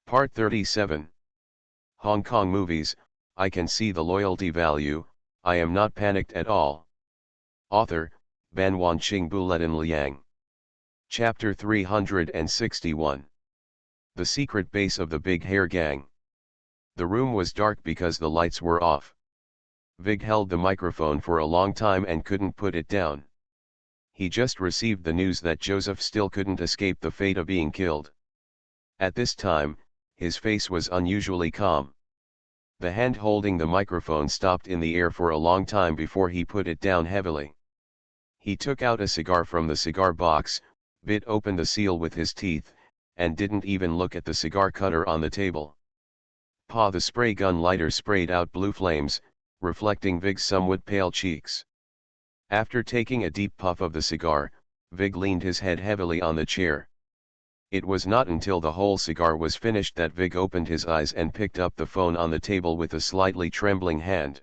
Part 37. Hong Kong movies, I can see the loyalty value, I am not panicked at all. Author, Ban Wan Ching Buletin Liang. Chapter 361. The Secret Base of the Big Hair Gang. The room was dark because the lights were off. Vig held the microphone for a long time and couldn't put it down. He just received the news that Joseph still couldn't escape the fate of being killed. At this time, his face was unusually calm. The hand holding the microphone stopped in the air for a long time before he put it down heavily. He took out a cigar from the cigar box, bit open the seal with his teeth, and didn't even look at the cigar cutter on the table. The spray gun lighter sprayed out blue flames, reflecting Vig's somewhat pale cheeks. After taking a deep puff of the cigar, Vig leaned his head heavily on the chair. It was not until the whole cigar was finished that Vig opened his eyes and picked up the phone on the table with a slightly trembling hand.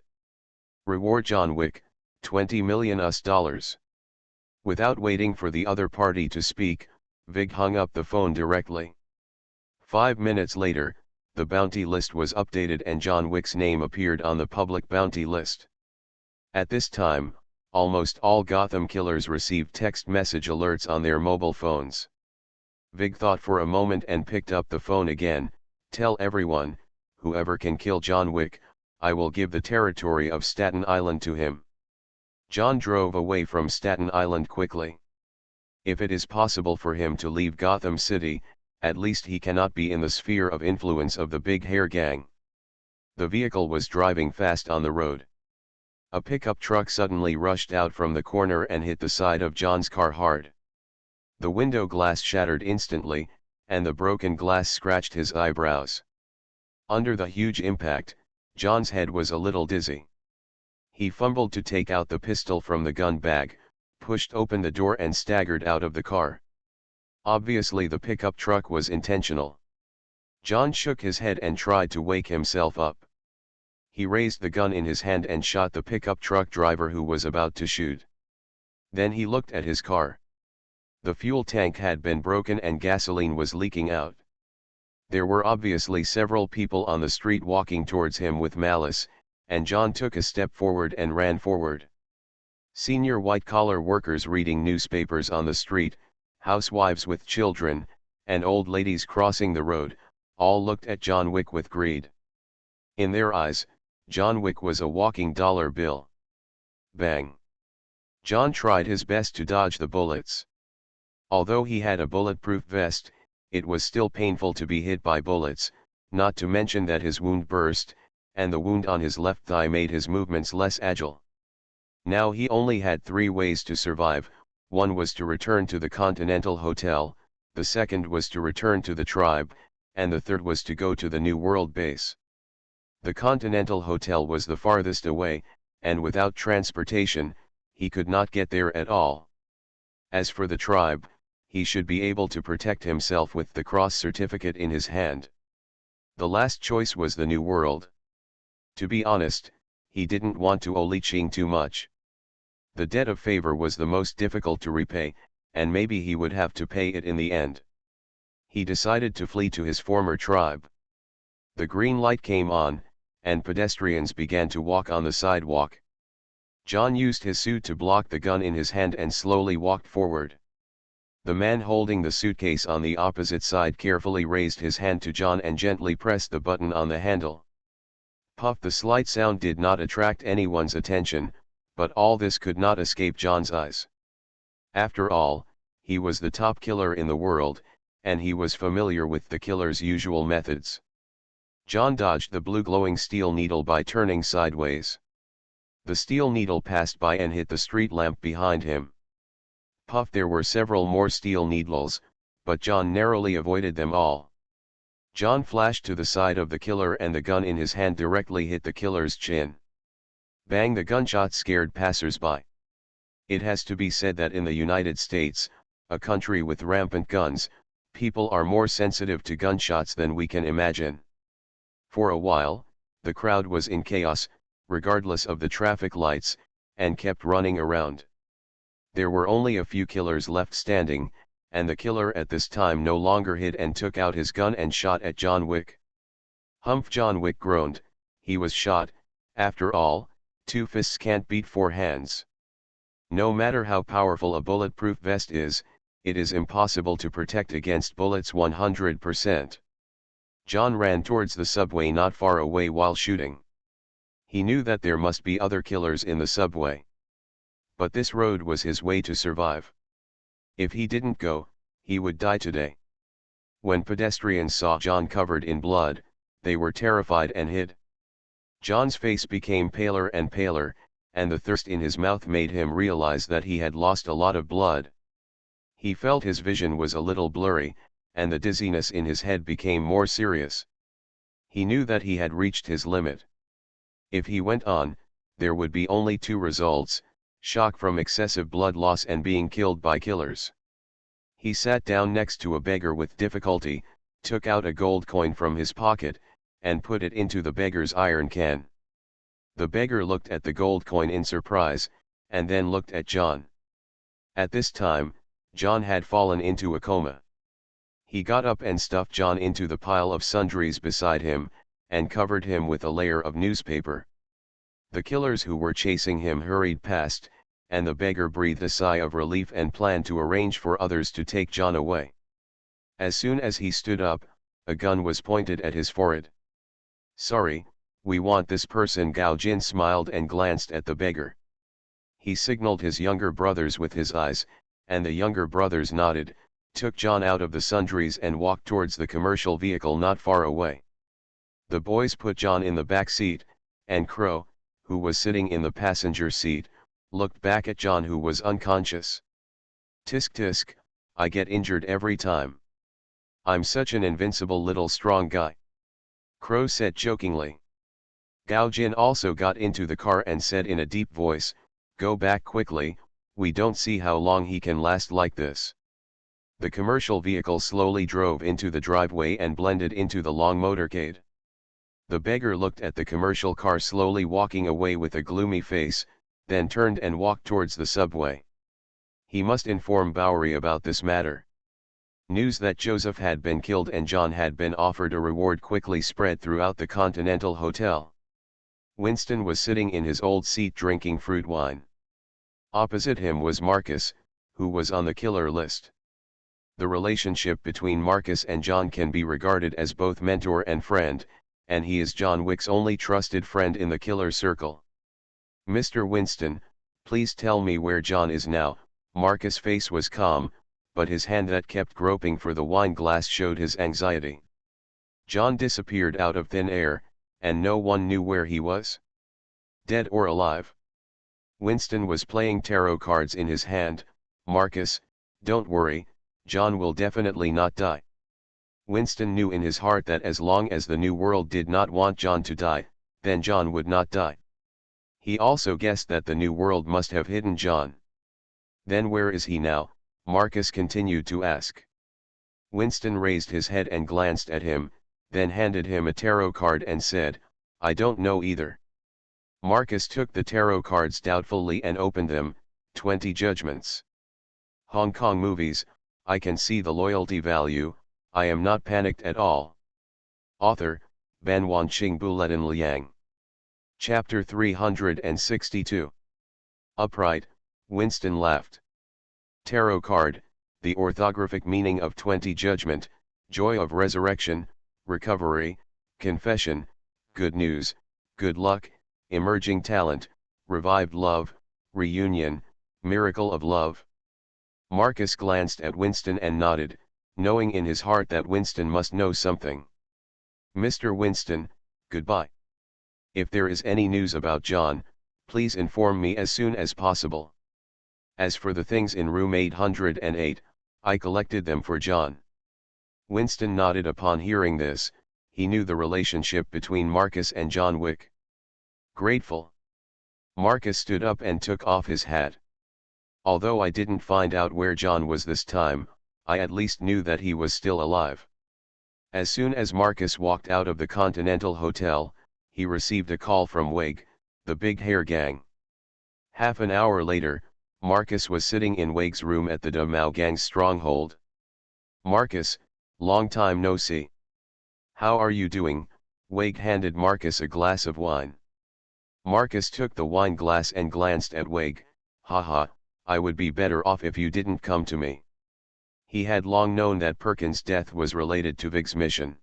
Reward John Wick, $20 million. Without waiting for the other party to speak, Vig hung up the phone directly. 5 minutes later, the bounty list was updated and John Wick's name appeared on the public bounty list. At this time, almost all Gotham killers received text message alerts on their mobile phones. Vig thought for a moment and picked up the phone again. Tell everyone, whoever can kill John Wick, I will give the territory of Staten Island to him. John drove away from Staten Island quickly. If it is possible for him to leave Gotham City, at least he cannot be in the sphere of influence of the Big Hair Gang. The vehicle was driving fast on the road. A pickup truck suddenly rushed out from the corner and hit the side of John's car hard. The window glass shattered instantly, and the broken glass scratched his eyebrows. Under the huge impact, John's head was a little dizzy. He fumbled to take out the pistol from the gun bag, pushed open the door and staggered out of the car. Obviously the pickup truck was intentional. John shook his head and tried to wake himself up. He raised the gun in his hand and shot the pickup truck driver who was about to shoot. Then he looked at his car. The fuel tank had been broken and gasoline was leaking out. There were obviously several people on the street walking towards him with malice, and John took a step forward and ran forward. Senior white-collar workers reading newspapers on the street, housewives with children, and old ladies crossing the road, all looked at John Wick with greed. In their eyes, John Wick was a walking dollar bill. Bang! John tried his best to dodge the bullets. Although he had a bulletproof vest, it was still painful to be hit by bullets, not to mention that his wound burst, and the wound on his left thigh made his movements less agile. Now he only had 3 ways to survive. One was to return to the Continental Hotel, the second was to return to the tribe, and the third was to go to the New World base. The Continental Hotel was the farthest away, and without transportation, he could not get there at all. As for the tribe, he should be able to protect himself with the cross certificate in his hand. The last choice was the New World. To be honest, he didn't want to owe Li Qing too much. The debt of favor was the most difficult to repay, and maybe he would have to pay it in the end. He decided to flee to his former tribe. The green light came on, and pedestrians began to walk on the sidewalk. John used his suit to block the gun in his hand and slowly walked forward. The man holding the suitcase on the opposite side carefully raised his hand to John and gently pressed the button on the handle. Puff! The slight sound did not attract anyone's attention, but all this could not escape John's eyes. After all, he was the top killer in the world, and he was familiar with the killer's usual methods. John dodged the blue glowing steel needle by turning sideways. The steel needle passed by and hit the street lamp behind him. Puff! There were several more steel needles, but John narrowly avoided them all. John flashed to the side of the killer and the gun in his hand directly hit the killer's chin. Bang! The gunshot scared passers-by. It has to be said that in the United States, a country with rampant guns, people are more sensitive to gunshots than we can imagine. For a while, the crowd was in chaos, regardless of the traffic lights, and kept running around. There were only a few killers left standing, and the killer at this time no longer hid and took out his gun and shot at John Wick. Humph! John Wick groaned. He was shot. After all, two fists can't beat four hands. No matter how powerful a bulletproof vest is, it is impossible to protect against bullets 100%. John ran towards the subway not far away while shooting. He knew that there must be other killers in the subway. But this road was his way to survive. If he didn't go, he would die today. When pedestrians saw John covered in blood, they were terrified and hid. John's face became paler and paler, and the thirst in his mouth made him realize that he had lost a lot of blood. He felt his vision was a little blurry, and the dizziness in his head became more serious. He knew that he had reached his limit. If he went on, there would be only two results: shock from excessive blood loss and being killed by killers. He sat down next to a beggar with difficulty, took out a gold coin from his pocket, and put it into the beggar's iron can. The beggar looked at the gold coin in surprise, and then looked at John. At this time, John had fallen into a coma. He got up and stuffed John into the pile of sundries beside him, and covered him with a layer of newspaper. The killers who were chasing him hurried past, and the beggar breathed a sigh of relief and planned to arrange for others to take John away. As soon as he stood up, a gun was pointed at his forehead. "Sorry, we want this person." Gao Jin smiled and glanced at the beggar. He signaled his younger brothers with his eyes, and the younger brothers nodded, took John out of the sundries and walked towards the commercial vehicle not far away. The boys put John in the back seat, and Crow, who was sitting in the passenger seat, looked back at John, who was unconscious. "Tisk tisk, I get injured every time. I'm such an invincible little strong guy," Crow said jokingly. Gao Jin also got into the car and said in a deep voice, "Go back quickly, we don't see how long he can last like this." The commercial vehicle slowly drove into the driveway and blended into the long motorcade. The beggar looked at the commercial car slowly walking away with a gloomy face, then turned and walked towards the subway. He must inform Bowery about this matter. News that Joseph had been killed and John had been offered a reward quickly spread throughout the Continental Hotel. Winston was sitting in his old seat drinking fruit wine. Opposite him was Marcus, who was on the killer list. The relationship between Marcus and John can be regarded as both mentor and friend, and he is John Wick's only trusted friend in the killer circle. "Mr. Winston, please tell me where John is now." Marcus' face was calm, but his hand that kept groping for the wine glass showed his anxiety. John disappeared out of thin air, and no one knew where he was. Dead or alive? Winston was playing tarot cards in his hand. "Marcus, don't worry, John will definitely not die." Winston knew in his heart that as long as the New World did not want John to die, then John would not die. He also guessed that the New World must have hidden John. "Then where is he now?" Marcus continued to ask. Winston raised his head and glanced at him, then handed him a tarot card and said, "I don't know either." Marcus took the tarot cards doubtfully and opened them. 20 judgments. Hong Kong movies, I can see the loyalty value, I am not panicked at all. Author, Ban Wanqing Buletin Liang. Chapter 362. Upright, Winston laughed. Tarot card, the orthographic meaning of 20 judgment: joy of resurrection, recovery, confession, good news, good luck, emerging talent, revived love, reunion, miracle of love. Marcus glanced at Winston and nodded, knowing in his heart that Winston must know something. "Mr. Winston, goodbye. If there is any news about John, please inform me as soon as possible. As for the things in room 808, I collected them for John." Winston nodded upon hearing this. He knew the relationship between Marcus and John Wick. "Grateful." Marcus stood up and took off his hat. "Although I didn't find out where John was this time, I at least knew that he was still alive." As soon as Marcus walked out of the Continental Hotel, he received a call from Wig, the Big Hair Gang. Half an hour later, Marcus was sitting in Wig's room at the Da Mao Gang's stronghold. Marcus, long time no see. How are you doing? Wade handed Marcus a glass of wine. Marcus took the wine glass and glanced at Wade. Haha, I would be better off if you didn't come to me. He had long known that Perkins' death was related to Vig's mission.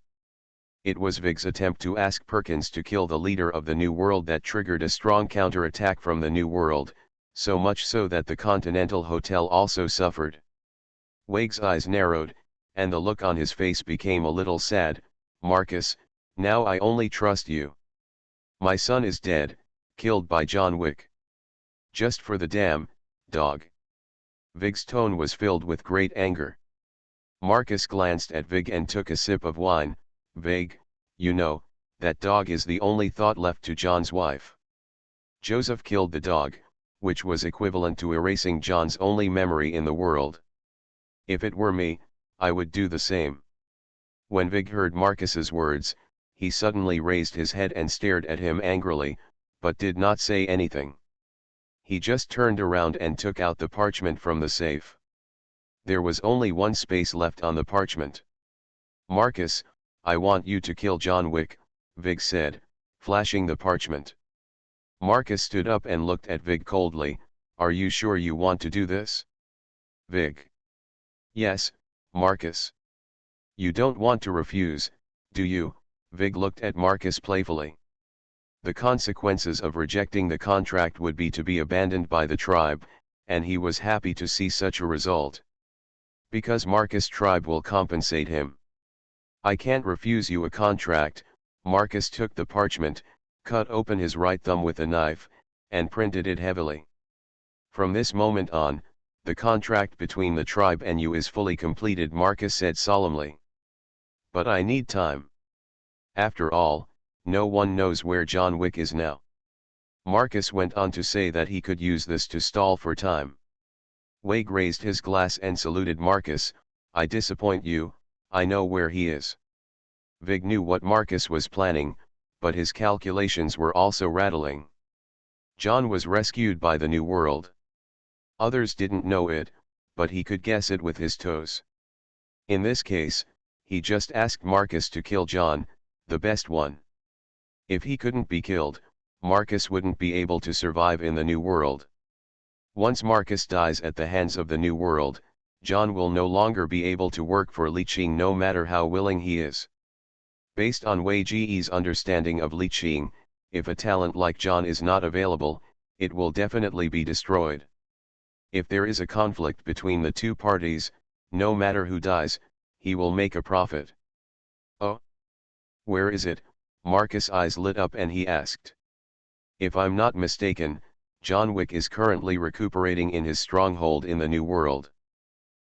It was Vig's attempt to ask Perkins to kill the leader of the New World that triggered a strong counterattack from the New World, so much so that the Continental Hotel also suffered. Wade's eyes narrowed, and the look on his face became a little sad. Marcus, now I only trust you. My son is dead, killed by John Wick. Just for the damn dog. Vig's tone was filled with great anger. Marcus glanced at Vig and took a sip of wine. Vig, you know, that dog is the only thought left to John's wife. Joseph killed the dog, which was equivalent to erasing John's only memory in the world. If it were me, I would do the same. When Vig heard Marcus's words, he suddenly raised his head and stared at him angrily, but did not say anything. He just turned around and took out the parchment from the safe. There was only one space left on the parchment. Marcus, I want you to kill John Wick, Vig said, flashing the parchment. Marcus stood up and looked at Vig coldly. Are you sure you want to do this? Vig. Yes, Marcus. You don't want to refuse, do you? Vig looked at Marcus playfully. The consequences of rejecting the contract would be to be abandoned by the tribe, and he was happy to see such a result. Because Marcus' tribe will compensate him. I can't refuse you a contract. Marcus took the parchment, cut open his right thumb with a knife, and printed it heavily. From this moment on, the contract between the tribe and you is fully completed, Marcus said solemnly. But I need time. After all, no one knows where John Wick is now. Marcus went on to say that he could use this to stall for time. Wade raised his glass and saluted Marcus. I disappoint you, I know where he is. Vig knew what Marcus was planning, but his calculations were also rattling. John was rescued by the New World. Others didn't know it, but he could guess it with his toes. In this case, he just asked Marcus to kill John, the best one. If he couldn't be killed, Marcus wouldn't be able to survive in the New World. Once Marcus dies at the hands of the New World, John will no longer be able to work for Li Qing no matter how willing he is. Based on Wei Ji's understanding of Li Qing, if a talent like John is not available, it will definitely be destroyed. If there is a conflict between the two parties, no matter who dies, he will make a profit. Oh? Where is it? Marcus' eyes lit up and he asked. If I'm not mistaken, John Wick is currently recuperating in his stronghold in the New World.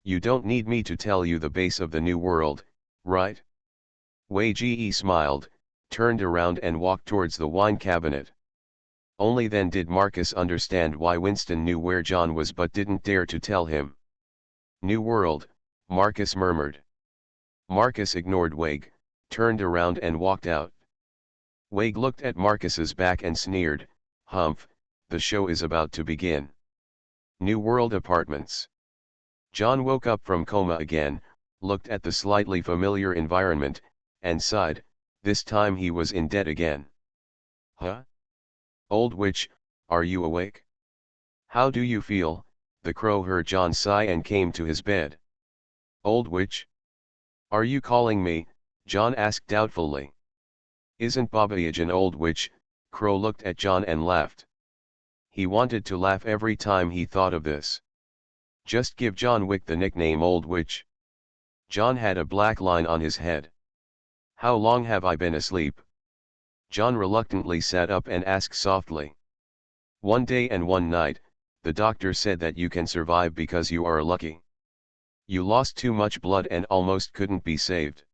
You don't need me to tell you the base of the New World, right? Wei Ji smiled, turned around and walked towards the wine cabinet. Only then did Marcus understand why Winston knew where John was but didn't dare to tell him. New World, Marcus murmured. Marcus ignored Wade, turned around and walked out. Wade looked at Marcus's back and sneered, Humph, the show is about to begin. New World Apartments. John woke up from coma again, looked at the slightly familiar environment, and sighed. This time he was in debt again. Huh? Old witch, are you awake? How do you feel? The crow heard John sigh and came to his bed. Old witch? Are you calling me? John asked doubtfully. Isn't Babayage an old witch? Crow looked at John and laughed. He wanted to laugh every time he thought of this. Just give John Wick the nickname Old Witch. John had a black line on his head. How long have I been asleep? John reluctantly sat up and asked softly. 1 day and 1 night, the doctor said that you can survive because you are lucky. You lost too much blood and almost couldn't be saved.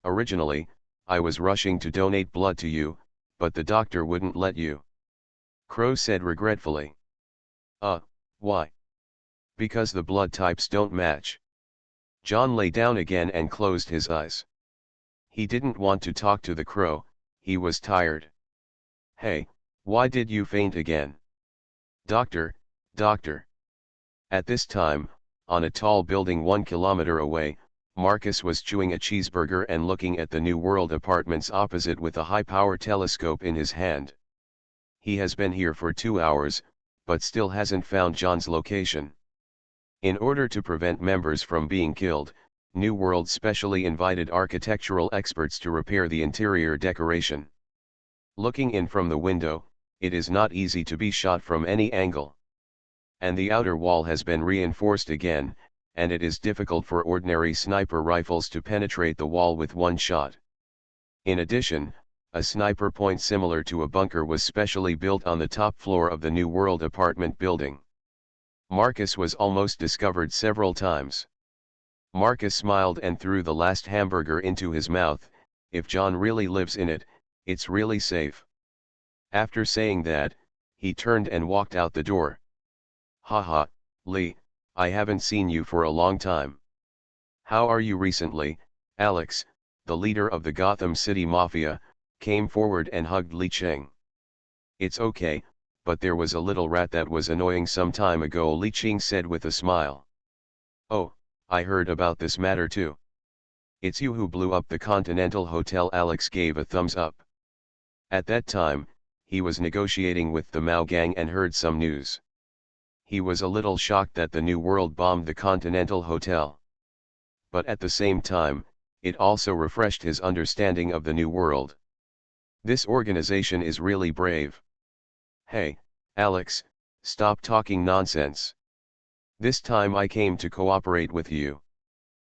Originally, I was rushing to donate blood to you, but the doctor wouldn't let you. Crow said regretfully. Why? Because the blood types don't match. John lay down again and closed his eyes. He didn't want to talk to the crow, he was tired. Hey, why did you faint again? Doctor, doctor. At this time, on a tall building 1 kilometer away, Marcus was chewing a cheeseburger and looking at the New World apartments opposite with a high-power telescope in his hand. He has been here for 2 hours, but still hasn't found John's location. In order to prevent members from being killed, New World specially invited architectural experts to repair the interior decoration. Looking in from the window, it is not easy to be shot from any angle. And the outer wall has been reinforced again, and it is difficult for ordinary sniper rifles to penetrate the wall with one shot. In addition, a sniper point similar to a bunker was specially built on the top floor of the New World apartment building. Marcus was almost discovered several times. Marcus smiled and threw the last hamburger into his mouth. If John really lives in it, it's really safe. After saying that, he turned and walked out the door. Haha, Lee, I haven't seen you for a long time. How are you recently? Alex, the leader of the Gotham City Mafia, came forward and hugged Li Cheng. It's okay, but there was a little rat that was annoying some time ago, Li Cheng said with a smile. Oh, I heard about this matter too. It's you who blew up the Continental Hotel. Alex gave a thumbs up. At that time, he was negotiating with the Mao gang and heard some news. He was a little shocked that the New World bombed the Continental Hotel. But at the same time, it also refreshed his understanding of the New World. This organization is really brave. Hey, Alex, stop talking nonsense. This time I came to cooperate with you.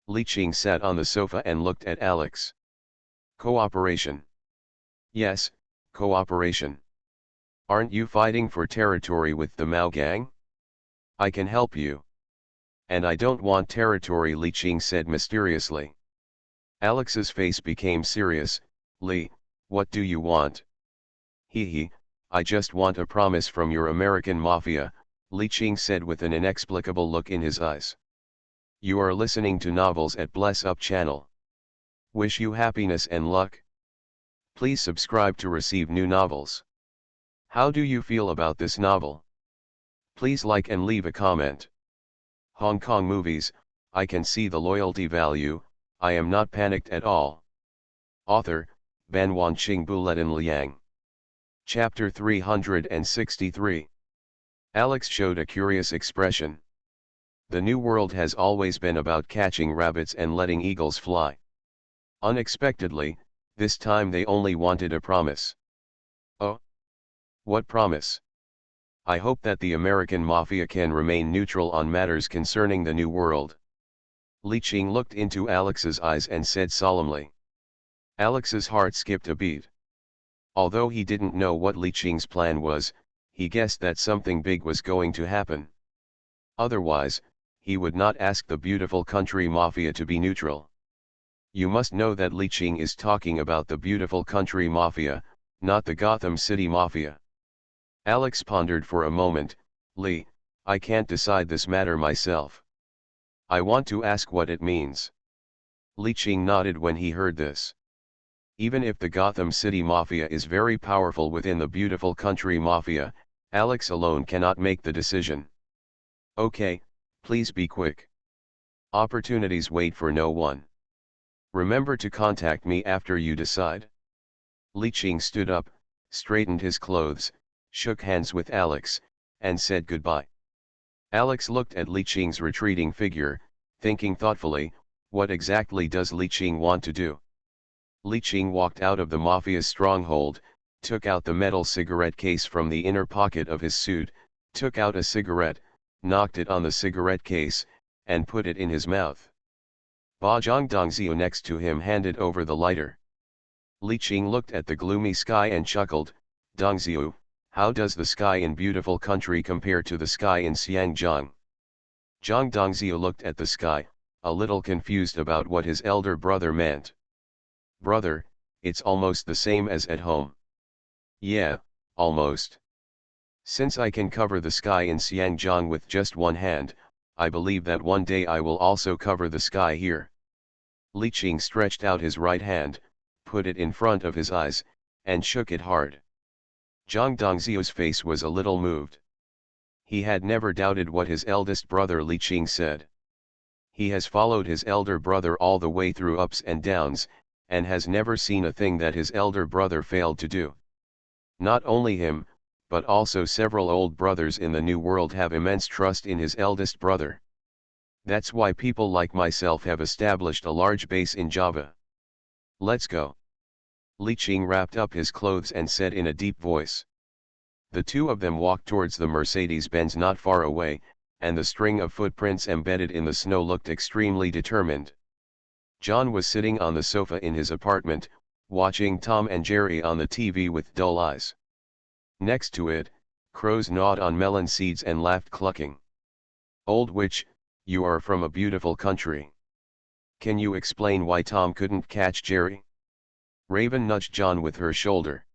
Li Cheng sat on the sofa and looked at Alex. Cooperation. Yes, cooperation. Aren't you fighting for territory with the Mao gang? I can help you. And I don't want territory, Li Cheng said mysteriously. Alex's face became serious. Li, what do you want? Hee, I just want a promise from your American mafia, Li Cheng said with an inexplicable look in his eyes. You are listening to Novels at Bless Up channel. Wish you happiness and luck. Please subscribe to receive new novels. How do you feel about this novel? Please like and leave a comment. Hong Kong movies, I can see the loyalty value, I am not panicked at all. Author, Ban Wanqing Buletin Liang. Chapter 363. Alex showed a curious expression. The New World has always been about catching rabbits and letting eagles fly. Unexpectedly, this time they only wanted a promise. Oh? What promise? I hope that the American Mafia can remain neutral on matters concerning the New World. Li Cheng looked into Alex's eyes and said solemnly. Alex's heart skipped a beat. Although he didn't know what Li Cheng's plan was, he guessed that something big was going to happen. Otherwise, he would not ask the beautiful country mafia to be neutral. You must know that Li Cheng is talking about the beautiful country mafia, not the Gotham City Mafia. Alex pondered for a moment. Li, I can't decide this matter myself. I want to ask what it means. Li Cheng nodded when he heard this. Even if the Gotham City Mafia is very powerful within the beautiful country mafia, Alex alone cannot make the decision. Okay, please be quick. Opportunities wait for no one. Remember to contact me after you decide. Li Cheng stood up, straightened his clothes, shook hands with Alex, and said goodbye. Alex looked at Li Cheng's retreating figure, thinking thoughtfully, what exactly does Li Cheng want to do? Li Cheng walked out of the mafia's stronghold, took out the metal cigarette case from the inner pocket of his suit, took out a cigarette, knocked it on the cigarette case, and put it in his mouth. Ba Zhang Dongzhou next to him handed over the lighter. Li Cheng looked at the gloomy sky and chuckled, Dongzhou, how does the sky in beautiful country compare to the sky in Xiangjiang? Zhang Dongzhou looked at the sky, a little confused about what his elder brother meant. Brother, it's almost the same as at home. Yeah, almost. Since I can cover the sky in Xiangjiang with just one hand, I believe that one day I will also cover the sky here. Li Cheng stretched out his right hand, put it in front of his eyes, and shook it hard. Zhang Dongzhou's face was a little moved. He had never doubted what his eldest brother Li Cheng said. He has followed his elder brother all the way through ups and downs, and has never seen a thing that his elder brother failed to do. Not only him, but also several old brothers in the New World have immense trust in his eldest brother. That's why people like myself have established a large base in Java. Let's go. Li Qing wrapped up his clothes and said in a deep voice. The two of them walked towards the Mercedes-Benz not far away, and the string of footprints embedded in the snow looked extremely determined. John was sitting on the sofa in his apartment, watching Tom and Jerry on the TV with dull eyes. Next to it, crows gnawed on melon seeds and laughed clucking. Old witch, you are from a beautiful country. Can you explain why Tom couldn't catch Jerry? Raven nudged John with her shoulder.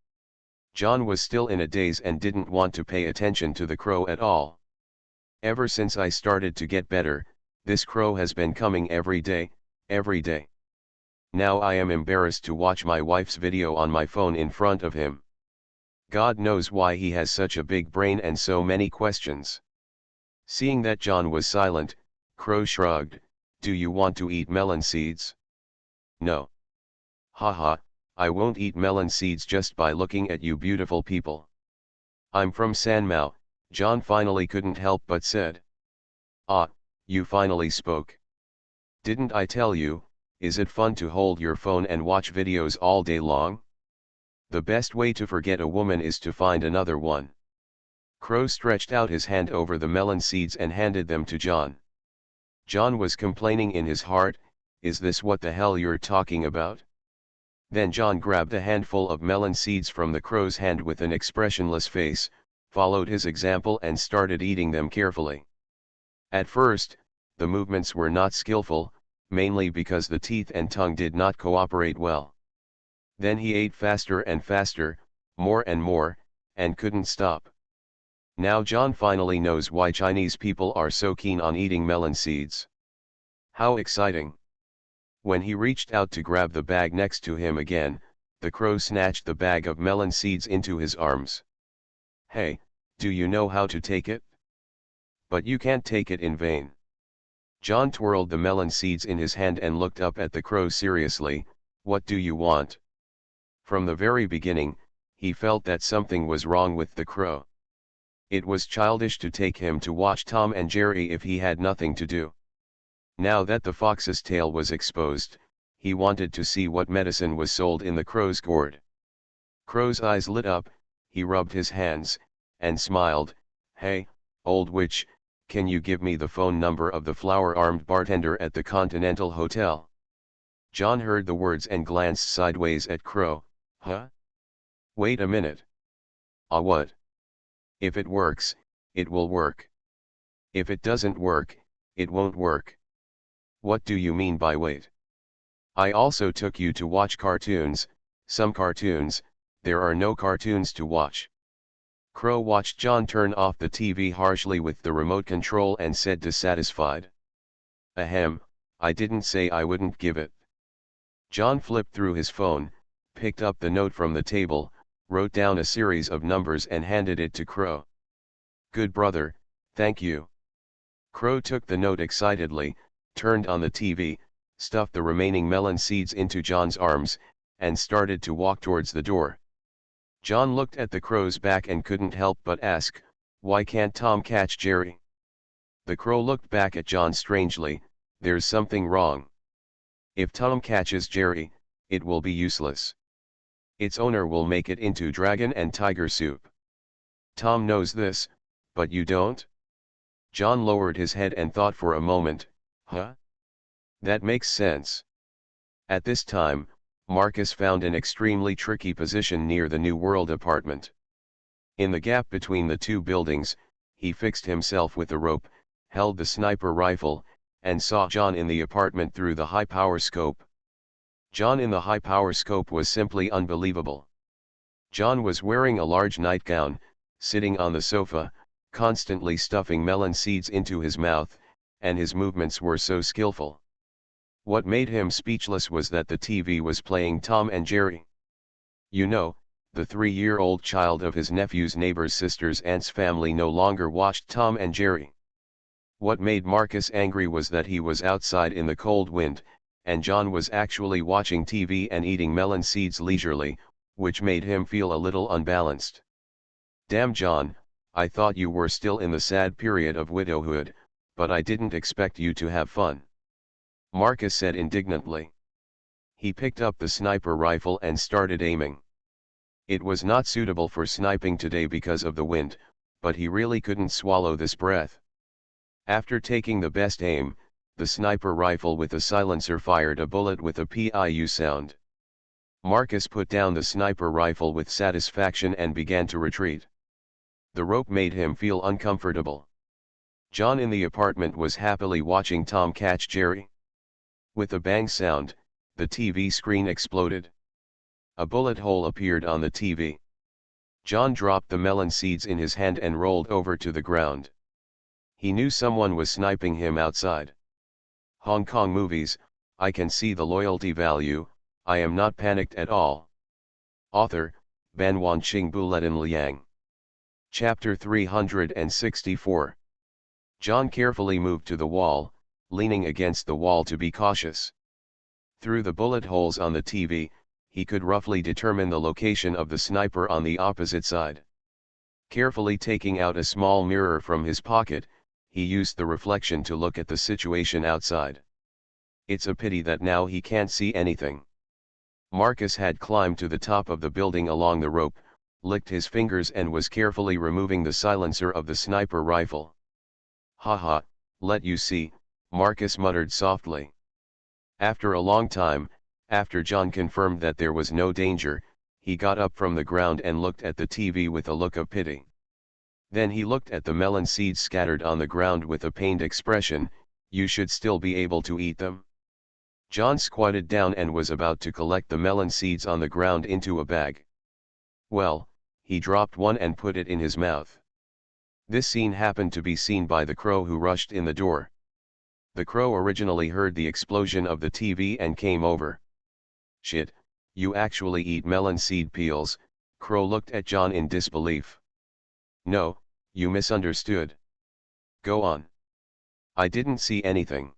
John was still in a daze and didn't want to pay attention to the crow at all. Ever since I started to get better, this crow has been coming every day. Now I am embarrassed to watch my wife's video on my phone in front of him. God knows why he has such a big brain and so many questions. Seeing that John was silent, Crow shrugged. Do you want to eat melon seeds? No. Haha, I won't eat melon seeds just by looking at you beautiful people. I'm from Sanmao, John finally couldn't help but said. Ah, you finally spoke. Didn't I tell you, is it fun to hold your phone and watch videos all day long? The best way to forget a woman is to find another one. Crow stretched out his hand over the melon seeds and handed them to John. John was complaining in his heart, is this what the hell you're talking about? Then John grabbed a handful of melon seeds from the crow's hand with an expressionless face, followed his example and started eating them carefully. At first, the movements were not skillful, mainly because the teeth and tongue did not cooperate well. Then he ate faster and faster, more and more, and couldn't stop. Now John finally knows why Chinese people are so keen on eating melon seeds. How exciting! When he reached out to grab the bag next to him again, the crow snatched the bag of melon seeds into his arms. Hey, do you know how to take it? But you can't take it in vain. John twirled the melon seeds in his hand and looked up at the crow seriously. What do you want? From the very beginning, he felt that something was wrong with the crow. It was childish to take him to watch Tom and Jerry if he had nothing to do. Now that the fox's tail was exposed, he wanted to see what medicine was sold in the crow's gourd. Crow's eyes lit up, he rubbed his hands, and smiled. Hey, old witch, can you give me the phone number of the flower-armed bartender at the Continental Hotel? John heard the words and glanced sideways at Crow. Huh? Wait a minute. Ah, what? If it works, it will work. If it doesn't work, it won't work. What do you mean by wait? I also took you to watch cartoons, some cartoons, there are no cartoons to watch. Crow watched John turn off the TV harshly with the remote control and said dissatisfied. Ahem, I didn't say I wouldn't give it. John flipped through his phone, picked up the note from the table, wrote down a series of numbers and handed it to Crow. Good brother, thank you. Crow took the note excitedly, turned on the TV, stuffed the remaining melon seeds into John's arms, and started to walk towards the door. John looked at the crow's back and couldn't help but ask, why can't Tom catch Jerry? The crow looked back at John strangely. There's something wrong. If Tom catches Jerry, it will be useless. Its owner will make it into dragon and tiger soup. Tom knows this, but you don't? John lowered his head and thought for a moment. Huh? That makes sense. At this time, Marcus found an extremely tricky position near the New World apartment. In the gap between the two buildings, he fixed himself with a rope, held the sniper rifle, and saw John in the apartment through the high-power scope. John in the high-power scope was simply unbelievable. John was wearing a large nightgown, sitting on the sofa, constantly stuffing melon seeds into his mouth, and his movements were so skillful. What made him speechless was that the TV was playing Tom and Jerry. You know, the 3-year-old child of his nephew's neighbor's sister's aunt's family no longer watched Tom and Jerry. What made Marcus angry was that he was outside in the cold wind, and John was actually watching TV and eating melon seeds leisurely, which made him feel a little unbalanced. "Damn John, I thought you were still in the sad period of widowhood, but I didn't expect you to have fun," Marcus said indignantly. He picked up the sniper rifle and started aiming. It was not suitable for sniping today because of the wind, but he really couldn't swallow this breath. After taking the best aim, the sniper rifle with the silencer fired a bullet with a PIU sound. Marcus put down the sniper rifle with satisfaction and began to retreat. The rope made him feel uncomfortable. John in the apartment was happily watching Tom catch Jerry. With a bang sound, the TV screen exploded. A bullet hole appeared on the TV. John dropped the melon seeds in his hand and rolled over to the ground. He knew someone was sniping him outside. Hong Kong movies, I can see the loyalty value, I am not panicked at all. Author, Ban Wanqing Buletin Liang. Chapter 364. John carefully moved to the wall, leaning against the wall to be cautious. Through the bullet holes on the TV, he could roughly determine the location of the sniper on the opposite side. Carefully taking out a small mirror from his pocket, he used the reflection to look at the situation outside. It's a pity that now he can't see anything. Marcus had climbed to the top of the building along the rope, licked his fingers and was carefully removing the silencer of the sniper rifle. "Haha, let you see," Marcus muttered softly. After a long time, after John confirmed that there was no danger, he got up from the ground and looked at the TV with a look of pity. Then he looked at the melon seeds scattered on the ground with a pained expression. "You should still be able to eat them." John squatted down and was about to collect the melon seeds on the ground into a bag. Well, he dropped one and put it in his mouth. This scene happened to be seen by the crow who rushed in the door. The crow originally heard the explosion of the TV and came over. "Shit, you actually eat melon seed peels?" Crow looked at John in disbelief. "No, you misunderstood. Go on." "I didn't see anything."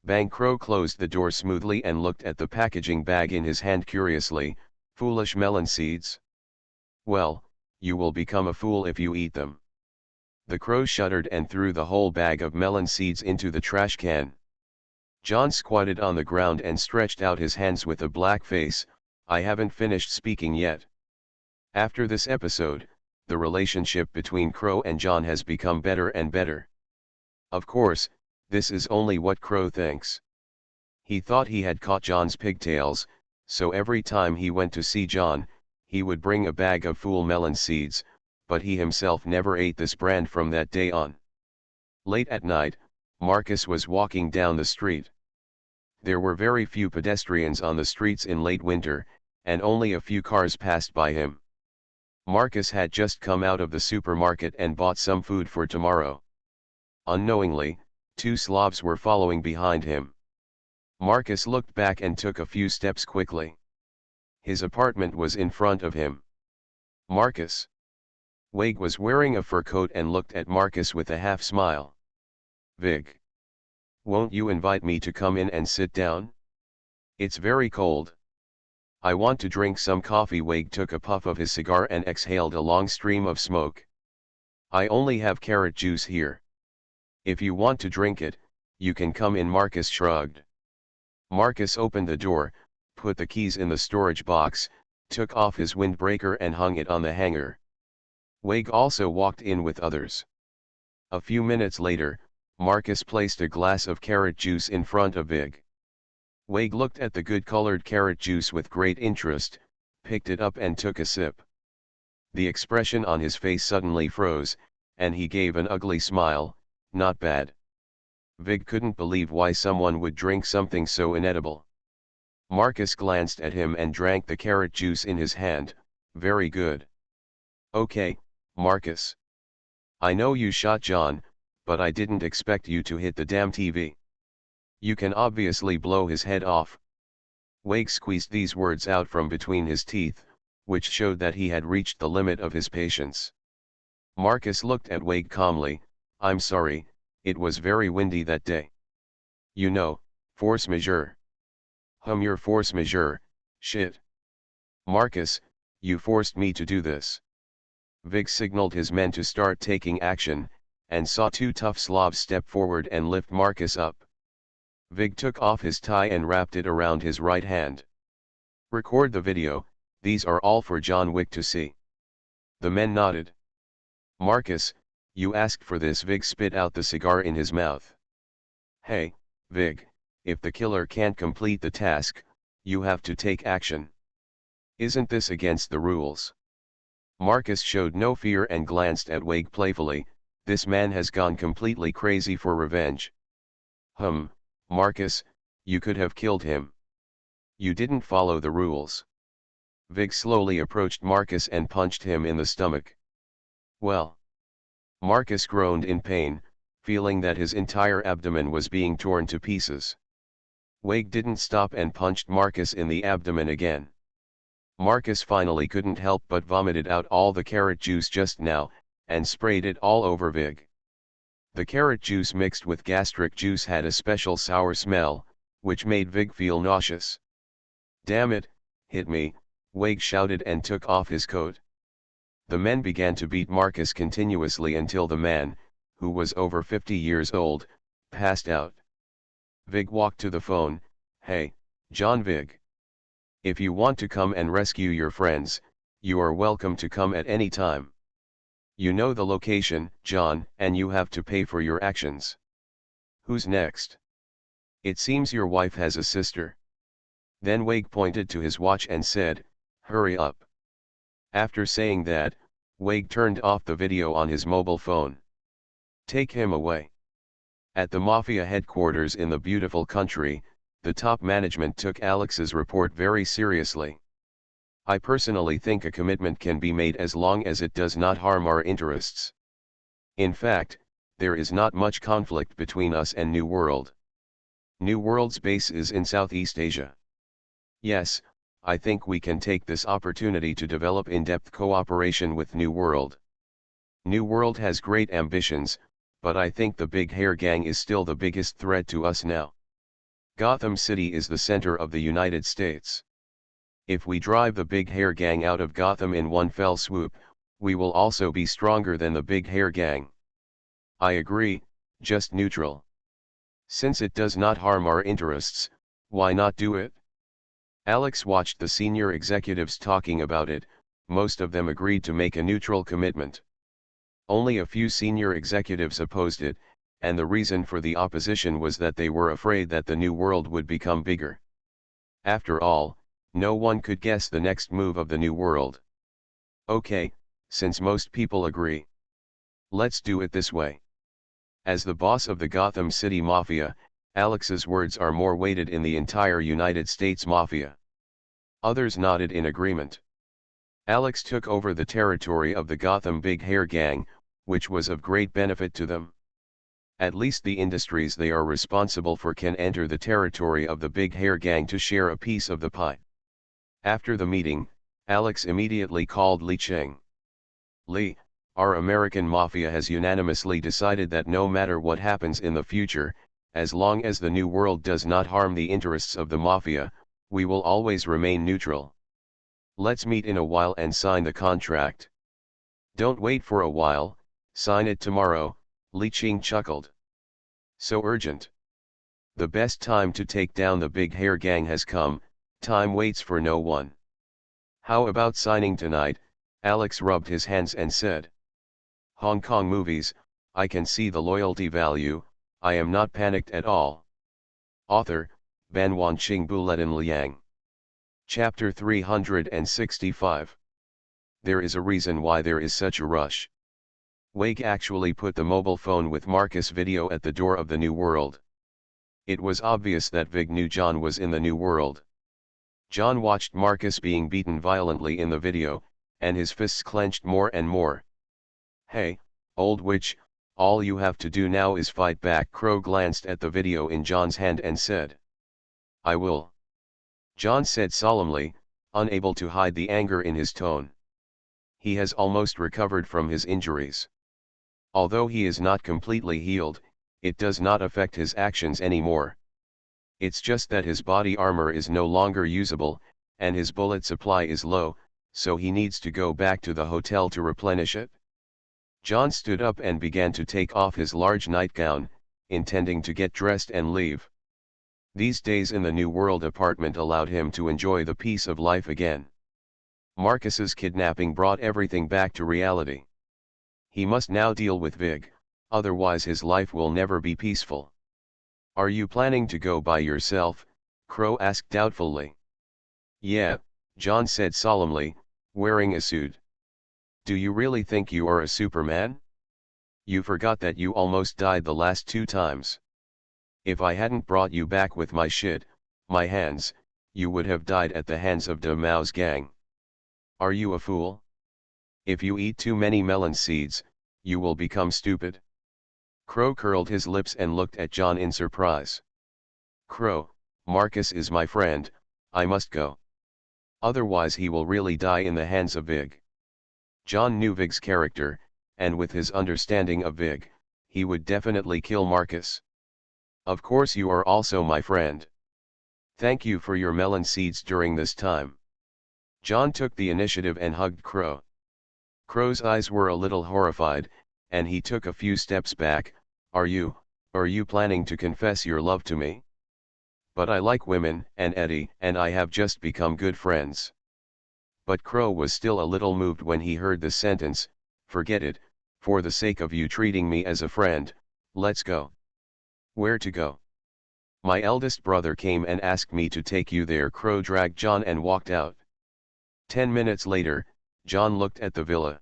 Bang. Crow closed the door smoothly and looked at the packaging bag in his hand curiously. "Foolish melon seeds. Well, you will become a fool if you eat them." The crow shuddered and threw the whole bag of melon seeds into the trash can. John squatted on the ground and stretched out his hands with a black face. "I haven't finished speaking yet." After this episode, the relationship between Crow and John has become better and better. Of course, this is only what Crow thinks. He thought he had caught John's pigtails, so every time he went to see John, he would bring a bag of full melon seeds, but he himself never ate this brand from that day on. Late at night, Marcus was walking down the street. There were very few pedestrians on the streets in late winter, and only a few cars passed by him. Marcus had just come out of the supermarket and bought some food for tomorrow. Unknowingly, two Slavs were following behind him. Marcus looked back and took a few steps quickly. His apartment was in front of him. "Marcus." Wade was wearing a fur coat and looked at Marcus with a half smile. "Vig. Won't you invite me to come in and sit down? It's very cold. I want to drink some coffee." Wade took a puff of his cigar and exhaled a long stream of smoke. "I only have carrot juice here. If you want to drink it, you can come in." Marcus shrugged. Marcus opened the door, put the keys in the storage box, took off his windbreaker and hung it on the hanger. Wade also walked in with others. A few minutes later, Marcus placed a glass of carrot juice in front of Vig. Wade looked at the good-colored carrot juice with great interest, picked it up and took a sip. The expression on his face suddenly froze, and he gave an ugly smile. "Not bad." Vig couldn't believe why someone would drink something so inedible. Marcus glanced at him and drank the carrot juice in his hand. "Very good." "Okay, Marcus. I know you shot John, but I didn't expect you to hit the damn TV. You can obviously blow his head off." Wade squeezed these words out from between his teeth, which showed that he had reached the limit of his patience. Marcus looked at Wade calmly. "I'm sorry, It was very windy that day. You know, force majeure. Your force majeure, shit. Marcus, you forced me to do this. Vig signaled his men to start taking action, and saw two tough Slavs step forward and lift Marcus up. Vig took off his tie and wrapped it around his right hand. Record the video, these are all for John Wick to see. The men nodded. Marcus, you asked for this. Vig spit out the cigar in his mouth. Hey, Vig, if the killer can't complete the task, you have to take action. Isn't this against the rules? Marcus showed no fear and glanced at Wade playfully. This man has gone completely crazy for revenge. Marcus, you could have killed him. You didn't follow the rules. Vig slowly approached Marcus and punched him in the stomach. Well. Marcus groaned in pain, feeling that his entire abdomen was being torn to pieces. Wade didn't stop and punched Marcus in the abdomen again. Marcus finally couldn't help but vomited out all the carrot juice just now, and sprayed it all over Vig. The carrot juice mixed with gastric juice had a special sour smell, which made Vig feel nauseous. Damn it, hit me, Wade shouted and took off his coat. The men began to beat Marcus continuously until the man, who was over 50 years old, passed out. Vig walked to the phone. Hey, John Vig. If you want to come and rescue your friends, you are welcome to come at any time. You know the location, John, and you have to pay for your actions. Who's next? It seems your wife has a sister. Then Wade pointed to his watch and said, hurry up. After saying that, Wade turned off the video on his mobile phone. Take him away. At the Mafia headquarters in the beautiful country, the top management took Alex's report very seriously. I personally think a commitment can be made as long as it does not harm our interests. In fact, there is not much conflict between us and New World. New World's base is in Southeast Asia. Yes, I think we can take this opportunity to develop in-depth cooperation with New World. New World has great ambitions, but I think the Big Hair Gang is still the biggest threat to us now. Gotham City is the center of the United States. If we drive the Big Hair Gang out of Gotham in one fell swoop, we will also be stronger than the Big Hair Gang. I agree, just neutral. Since it does not harm our interests, why not do it? Alex watched the senior executives talking about it. Most of them agreed to make a neutral commitment. Only a few senior executives opposed it, and the reason for the opposition was that they were afraid that the New World would become bigger. After all, no one could guess the next move of the New World. Okay, since most people agree, let's do it this way. As the boss of the Gotham City Mafia, Alex's words are more weighted in the entire United States Mafia. Others nodded in agreement. Alex took over the territory of the Gotham Big Hair Gang, which was of great benefit to them. At least the industries they are responsible for can enter the territory of the Big Hair Gang to share a piece of the pie. After the meeting, Alex immediately called Li Cheng. Li, our American Mafia has unanimously decided that no matter what happens in the future, as long as the New World does not harm the interests of the Mafia, we will always remain neutral. Let's meet in a while and sign the contract. Don't wait for a while, sign it tomorrow, Li Cheng chuckled. So urgent. The best time to take down the Big Hair Gang has come, time waits for no one. How about signing tonight? Alex rubbed his hands and said. Hong Kong movies, I can see the loyalty value, I am not panicked at all. Author, Ban Wanqing Buletin Liang. Chapter 365. There is a reason why there is such a rush. Wake actually put the mobile phone with Marcus video at the door of the New World. It was obvious that Vig knew John was in the New World. John watched Marcus being beaten violently in the video, and his fists clenched more and more. Hey, old witch, all you have to do now is fight back. Crow glanced at the video in John's hand and said. I will. John said solemnly, unable to hide the anger in his tone. He has almost recovered from his injuries. Although he is not completely healed, it does not affect his actions anymore. It's just that his body armor is no longer usable, and his bullet supply is low, so he needs to go back to the hotel to replenish it. John stood up and began to take off his large nightgown, intending to get dressed and leave. These days in the New World apartment allowed him to enjoy the peace of life again. Marcus's kidnapping brought everything back to reality. He must now deal with Vig, otherwise his life will never be peaceful. "Are you planning to go by yourself?" Crow asked doubtfully. "Yeah," John said solemnly, wearing a suit. "Do you really think you are a Superman? You forgot that you almost died the last 2 times. If I hadn't brought you back with my shit, my hands, you would have died at the hands of De Mao's gang. Are you a fool? If you eat too many melon seeds, you will become stupid." Crow curled his lips and looked at John in surprise. "Crow, Marcus is my friend, I must go. Otherwise he will really die in the hands of Vig." John knew Vig's character, and with his understanding of Vig, he would definitely kill Marcus. "Of course you are also my friend. Thank you for your melon seeds during this time." John took the initiative and hugged Crow. Crow's eyes were a little horrified, and he took a few steps back. Are you planning to confess your love to me? But I like women and Eddie and I have just become good friends." But Crow was still a little moved when he heard the sentence, "Forget it, for the sake of you treating me as a friend, let's go." "Where to go?" "My eldest brother came and asked me to take you there." Crow dragged John and walked out. 10 minutes later, John looked at the villa.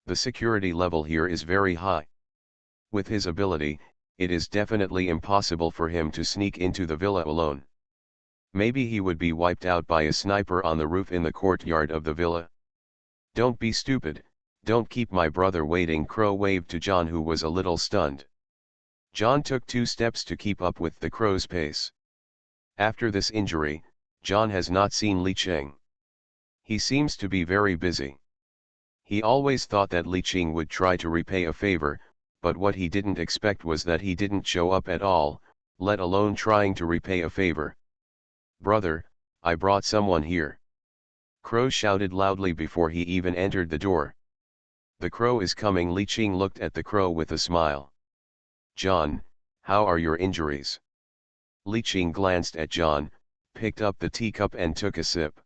The security level here is very high. With his ability, it is definitely impossible for him to sneak into the villa alone. Maybe he would be wiped out by a sniper on the roof in the courtyard of the villa. "Don't be stupid, don't keep my brother waiting." Crow waved to John, who was a little stunned. John took 2 steps to keep up with the crow's pace. After this injury, John has not seen Li Cheng. He seems to be very busy. He always thought that Li Cheng would try to repay a favor, but what he didn't expect was that he didn't show up at all, let alone trying to repay a favor. "Brother, I brought someone here." Crow shouted loudly before he even entered the door. "The crow is coming." Li Cheng looked at the crow with a smile. "John, how are your injuries?" Li Cheng glanced at John, picked up the teacup and took a sip.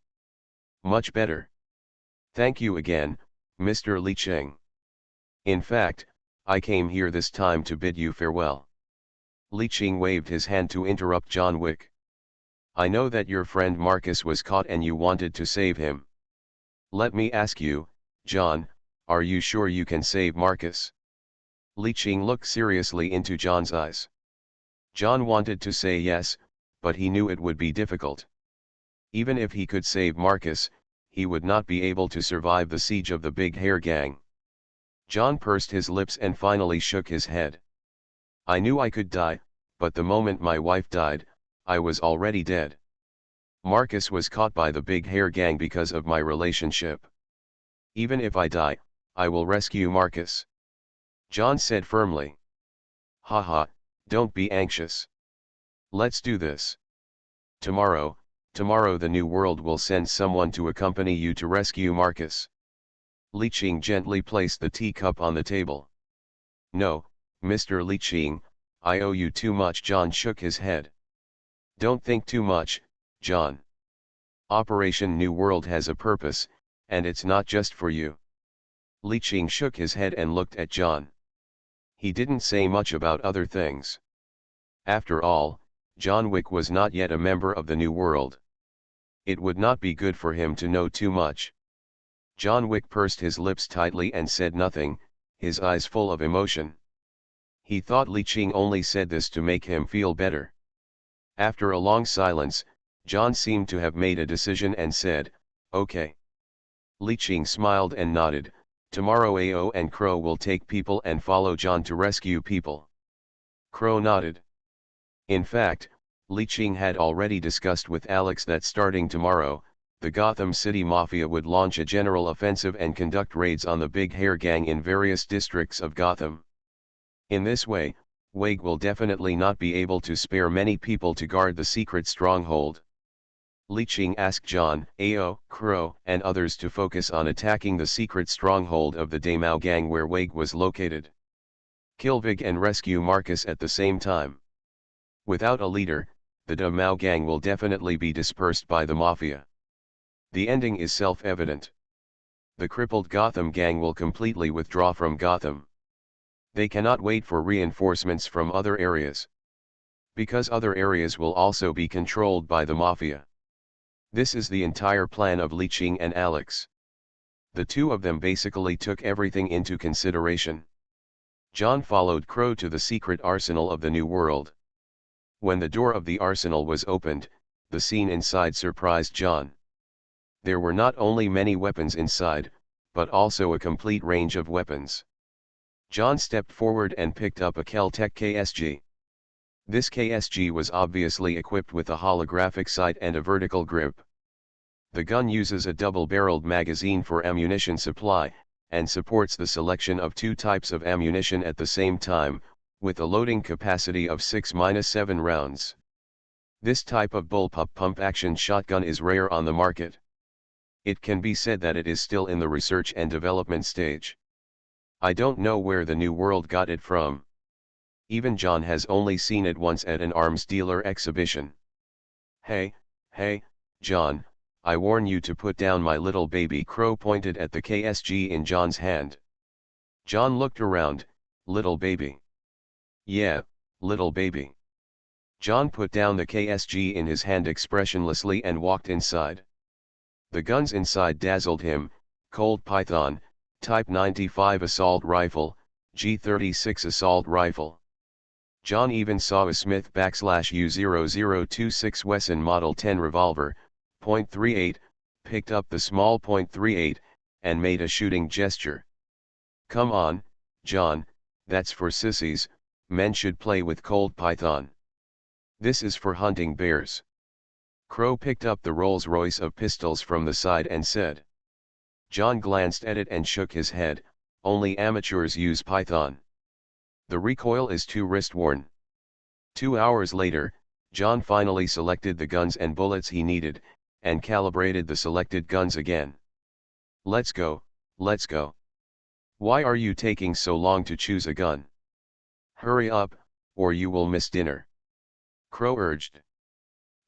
"Much better. Thank you again, Mr. Li Cheng. In fact, I came here this time to bid you farewell." Li Cheng waved his hand to interrupt John Wick. "I know that your friend Marcus was caught and you wanted to save him. Let me ask you, John, are you sure you can save Marcus?" Li Cheng looked seriously into John's eyes. John wanted to say yes, but he knew it would be difficult. Even if he could save Marcus, he would not be able to survive the siege of the Big Hair Gang. John pursed his lips and finally shook his head. "I knew I could die, but the moment my wife died, I was already dead. Marcus was caught by the Big Hair Gang because of my relationship. Even if I die, I will rescue Marcus," John said firmly. "Haha, don't be anxious. Let's do this. Tomorrow the New World will send someone to accompany you to rescue Marcus." Li Cheng gently placed the teacup on the table. "No, Mr. Li Cheng, I owe you too much." John shook his head. "Don't think too much, John. Operation New World has a purpose, and it's not just for you." Li Cheng shook his head and looked at John. He didn't say much about other things. After all, John Wick was not yet a member of the New World. It would not be good for him to know too much. John Wick pursed his lips tightly and said nothing, his eyes full of emotion. He thought Li Cheng only said this to make him feel better. After a long silence, John seemed to have made a decision and said, "Okay." Li Cheng smiled and nodded. "Tomorrow Ao and Crow will take people and follow John to rescue people." Crow nodded. In fact, Li Cheng had already discussed with Alex that starting tomorrow, the Gotham City Mafia would launch a general offensive and conduct raids on the Big Hair Gang in various districts of Gotham. In this way, Wade will definitely not be able to spare many people to guard the secret stronghold. Li Qing asked John, Ao, Crow, and others to focus on attacking the secret stronghold of the Damao gang where Wade was located. Kill Vig and rescue Marcus at the same time. Without a leader, the Damao gang will definitely be dispersed by the Mafia. The ending is self-evident. The crippled Gotham gang will completely withdraw from Gotham. They cannot wait for reinforcements from other areas. Because other areas will also be controlled by the Mafia. This is the entire plan of Li Qing and Alex. The two of them basically took everything into consideration. John followed Crow to the secret arsenal of the New World. When the door of the arsenal was opened, the scene inside surprised John. There were not only many weapons inside, but also a complete range of weapons. John stepped forward and picked up a Kel-Tec KSG. This KSG was obviously equipped with a holographic sight and a vertical grip. The gun uses a double-barreled magazine for ammunition supply, and supports the selection of two types of ammunition at the same time, with a loading capacity of 6-7 rounds. This type of bullpup pump-action shotgun is rare on the market. It can be said that it is still in the research and development stage. I don't know where the New World got it from. Even John has only seen it once at an arms dealer exhibition. Hey, John, I warn you to put down my little baby. Crow pointed at the KSG in John's hand. John looked around. Little baby. Yeah, little baby. John put down the KSG in his hand expressionlessly and walked inside. The guns inside dazzled him: Colt Python, Type 95 assault rifle, G36 assault rifle. John even saw a Smith /U0026 Wesson Model 10 revolver, .38, picked up the small .38, and made a shooting gesture. Come on, John, that's for sissies, men should play with Colt Python. This is for hunting bears. Crow picked up the Rolls-Royce of pistols from the side and said. John glanced at it and shook his head, only amateurs use Python. The recoil is too wrist-worn. 2 hours later, John finally selected the guns and bullets he needed, and calibrated the selected guns again. Let's go, let's go. Why are you taking so long to choose a gun? Hurry up, or you will miss dinner. Crow urged.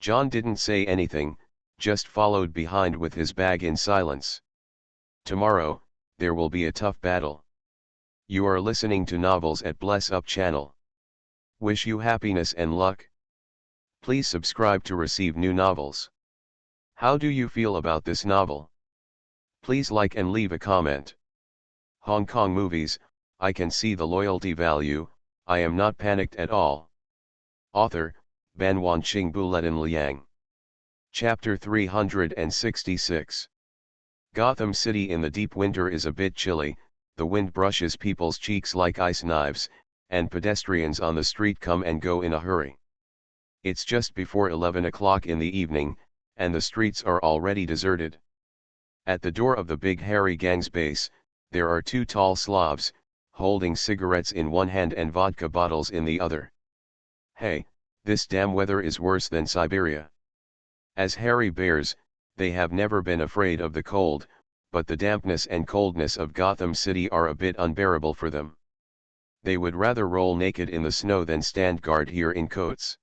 John didn't say anything, just followed behind with his bag in silence. Tomorrow, there will be a tough battle. You are listening to Novels at Bless Up channel. Wish you happiness and luck. Please subscribe to receive new novels. How do you feel about this novel? Please like and leave a comment. Hong Kong movies, I can see the loyalty value, I am not panicked at all. Author, Ban Wanqing Buletin Liang. Chapter 366. Gotham City in the deep winter is a bit chilly, the wind brushes people's cheeks like ice knives, and pedestrians on the street come and go in a hurry. It's just before 11 o'clock in the evening, and the streets are already deserted. At the door of the Big Hairy Gang's base, there are two tall Slavs, holding cigarettes in one hand and vodka bottles in the other. Hey, this damn weather is worse than Siberia. As hairy bears, they have never been afraid of the cold, but the dampness and coldness of Gotham City are a bit unbearable for them. They would rather roll naked in the snow than stand guard here in coats.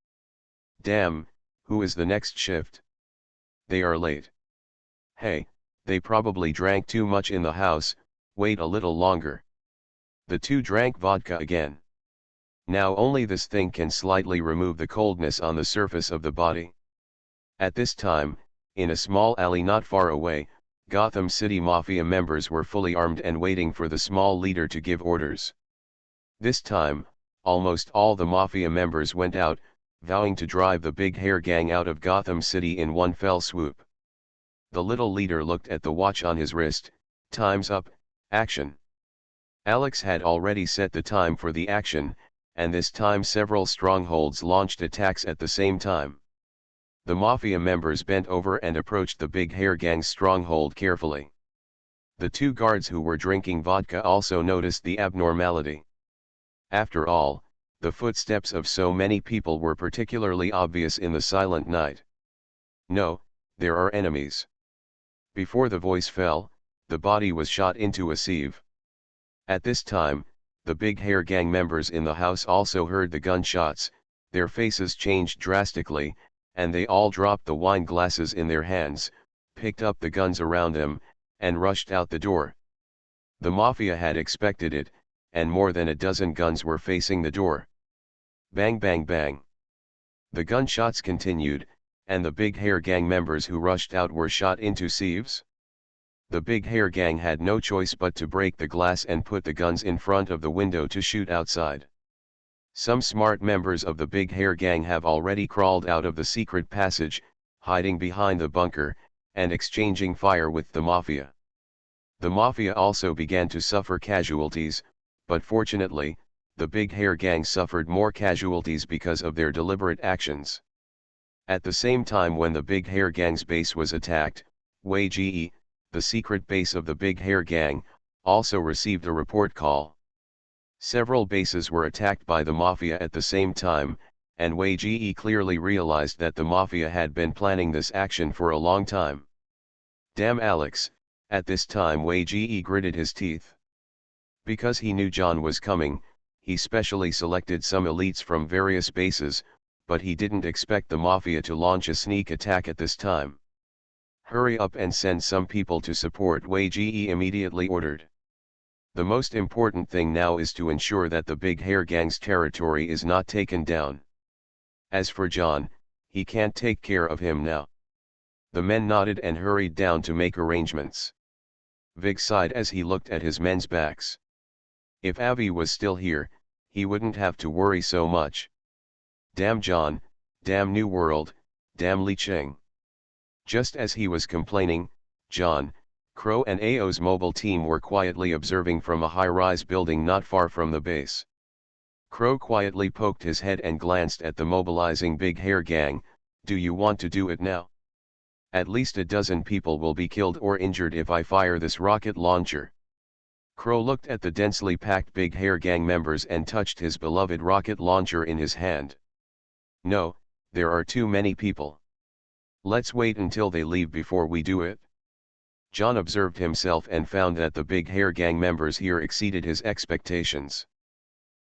Damn, who is the next shift? They are late. Hey, they probably drank too much in the house, wait a little longer. The two drank vodka again. Now only this thing can slightly remove the coldness on the surface of the body. At this time, in a small alley not far away, Gotham City Mafia members were fully armed and waiting for the small leader to give orders. This time, almost all the Mafia members went out, vowing to drive the Big Hair Gang out of Gotham City in one fell swoop. The little leader looked at the watch on his wrist. Time's up, action. Alex had already set the time for the action, and this time several strongholds launched attacks at the same time. The Mafia members bent over and approached the Big Hair Gang's stronghold carefully. The two guards who were drinking vodka also noticed the abnormality. After all, The footsteps of so many people were particularly obvious in the silent night. No, there are enemies. Before the voice fell, the body was shot into a sieve. At this time, the Big Hair Gang members in the house also heard the gunshots, their faces changed drastically, and they all dropped the wine glasses in their hands, picked up the guns around them, and rushed out the door. The Mafia had expected it, and more than a dozen guns were facing the door. Bang bang bang. The gunshots continued, and the Big Hair Gang members who rushed out were shot into sieves. The Big Hair Gang had no choice but to break the glass and put the guns in front of the window to shoot outside. Some smart members of the Big Hair Gang have already crawled out of the secret passage, hiding behind the bunker, and exchanging fire with the Mafia. The Mafia also began to suffer casualties, but fortunately, the Big Hair Gang suffered more casualties because of their deliberate actions. At the same time when the Big Hair Gang's base was attacked, Wei-Ge, the secret base of the Big Hair Gang, also received a report call. Several bases were attacked by the Mafia at the same time, and Wei-Ge clearly realized that the Mafia had been planning this action for a long time. Damn Alex, at this time Wei-Ge gritted his teeth. Because he knew John was coming, he specially selected some elites from various bases, but he didn't expect the Mafia to launch a sneak attack at this time. Hurry up and send some people to support, Wei-Ge immediately ordered. The most important thing now is to ensure that the Big Hair Gang's territory is not taken down. As for John, he can't take care of him now. The men nodded and hurried down to make arrangements. Vig sighed as he looked at his men's backs. If Avi was still here, he wouldn't have to worry so much. Damn John, damn New World, damn Li Cheng. Just as he was complaining, John, Crow and Ao's mobile team were quietly observing from a high-rise building not far from the base. Crow quietly poked his head and glanced at the mobilizing Big Hair Gang. Do you want to do it now? At least a dozen people will be killed or injured if I fire this rocket launcher. Crow looked at the densely packed Big Hair Gang members and touched his beloved rocket launcher in his hand. No, there are too many people. Let's wait until they leave before we do it. John observed himself and found that the Big Hair Gang members here exceeded his expectations.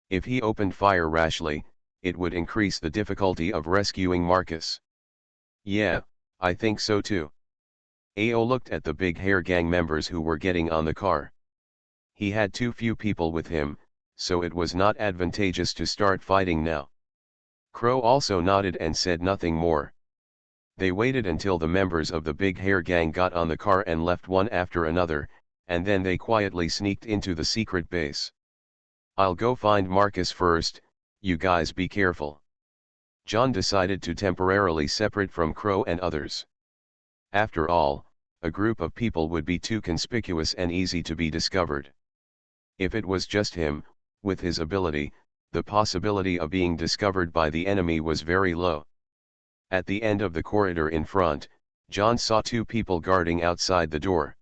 If he opened fire rashly, it would increase the difficulty of rescuing Marcus. Yeah, I think so too. Ao looked at the Big Hair Gang members who were getting on the car. He had too few people with him, so it was not advantageous to start fighting now. Crow also nodded and said nothing more. They waited until the members of the Big Hair Gang got on the car and left one after another, and then they quietly sneaked into the secret base. I'll go find Marcus first, you guys be careful. John decided to temporarily separate from Crow and others. After all, a group of people would be too conspicuous and easy to be discovered. If it was just him, with his ability, the possibility of being discovered by the enemy was very low. At the end of the corridor in front, John saw two people guarding outside the door.